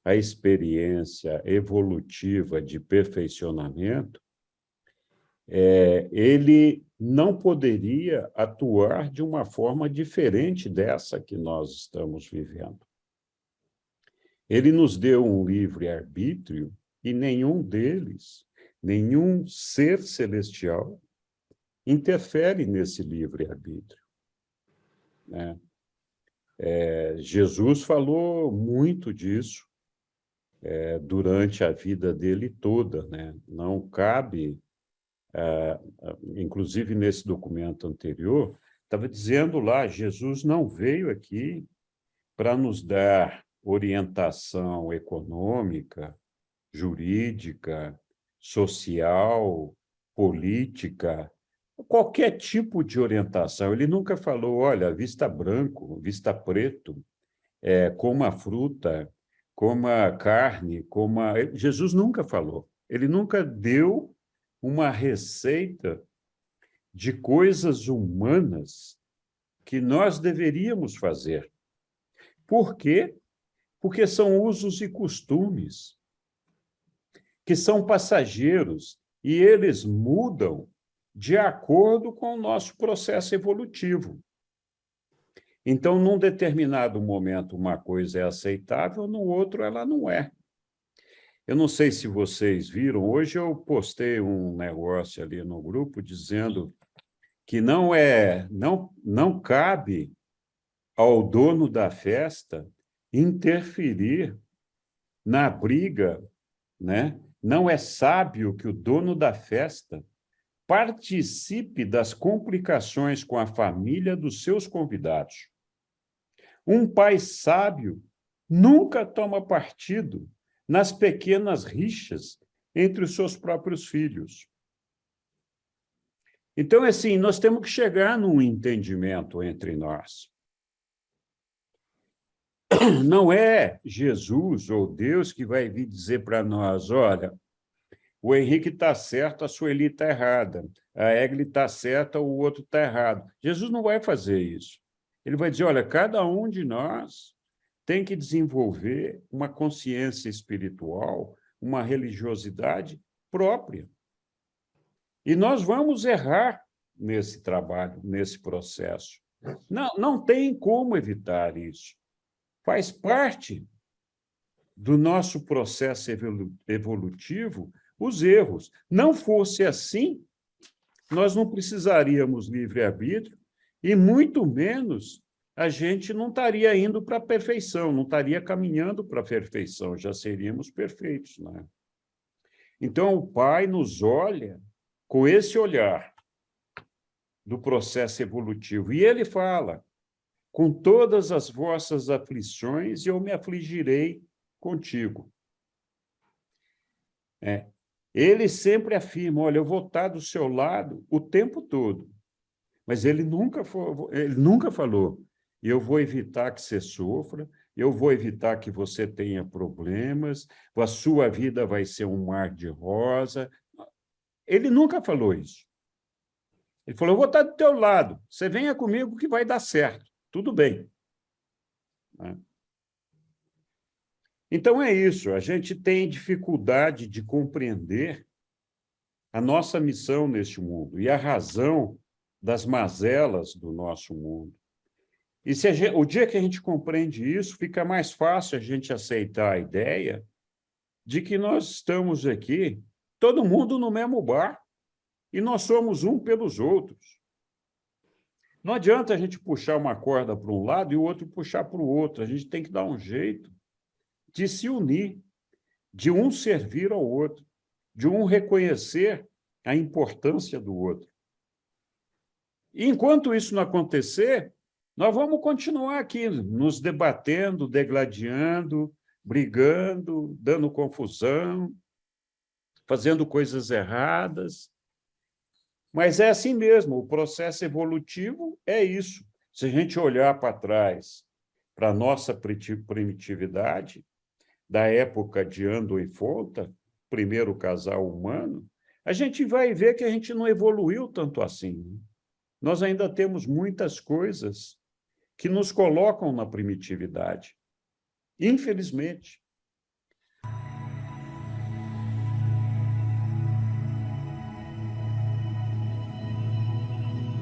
a experiência evolutiva de perfeccionamento, ele não poderia atuar de uma forma diferente dessa que nós estamos vivendo. Ele nos deu um livre-arbítrio e nenhum deles, nenhum ser celestial, interfere nesse livre-arbítrio, né? Jesus falou muito disso durante a vida dele toda, né? Não cabe, inclusive nesse documento anterior, estava dizendo lá, Jesus não veio aqui para nos dar orientação econômica, jurídica, social, política, qualquer tipo de orientação. Ele nunca falou, olha, vista branco, vista preto, coma fruta, coma carne, coma... Jesus nunca falou. Ele nunca deu uma receita de coisas humanas que nós deveríamos fazer. Por quê? Porque são usos e costumes que são passageiros e eles mudam de acordo com o nosso processo evolutivo. Então, num determinado momento, uma coisa é aceitável, no outro ela não é. Eu não sei se vocês viram, hoje eu postei um negócio ali no grupo dizendo que não cabe ao dono da festa interferir na briga, né? Não é sábio que o dono da festa participe das complicações com a família dos seus convidados. Um pai sábio nunca toma partido nas pequenas rixas entre os seus próprios filhos. Então, assim, nós temos que chegar num entendimento entre nós. Não é Jesus ou Deus que vai vir dizer para nós, olha, o Henrique está certo, a Sueli está errada, a Egli está certa, o outro está errado. Jesus não vai fazer isso. Ele vai dizer, olha, cada um de nós tem que desenvolver uma consciência espiritual, uma religiosidade própria. E nós vamos errar nesse trabalho, nesse processo. Não tem como evitar isso. Faz parte do nosso processo evolutivo os erros. Não fosse assim, nós não precisaríamos livre-arbítrio e, muito menos, a gente não estaria indo para a perfeição, não estaria caminhando para a perfeição, já seríamos perfeitos, né? Então, o Pai nos olha com esse olhar do processo evolutivo, e ele fala, com todas as vossas aflições, eu me afligirei contigo. Ele sempre afirma, olha, eu vou estar do seu lado o tempo todo, mas ele nunca falou, eu vou evitar que você sofra, eu vou evitar que você tenha problemas, a sua vida vai ser um mar de rosa. Ele nunca falou isso. Ele falou, eu vou estar do teu lado, você venha comigo que vai dar certo, tudo bem. Então, é isso, a gente tem dificuldade de compreender a nossa missão neste mundo e a razão das mazelas do nosso mundo. E o dia que a gente compreende isso, fica mais fácil a gente aceitar a ideia de que nós estamos aqui, todo mundo no mesmo barco, e nós somos um pelos outros. Não adianta a gente puxar uma corda para um lado e o outro puxar para o outro, a gente tem que dar um jeito de se unir, de um servir ao outro, de um reconhecer a importância do outro. E, enquanto isso não acontecer, nós vamos continuar aqui, nos debatendo, degladiando, brigando, dando confusão, fazendo coisas erradas. Mas é assim mesmo, o processo evolutivo é isso. Se a gente olhar para trás, para a nossa primitividade, da época de Ando e Folta, primeiro casal humano, a gente vai ver que a gente não evoluiu tanto assim. Nós ainda temos muitas coisas que nos colocam na primitividade. Infelizmente.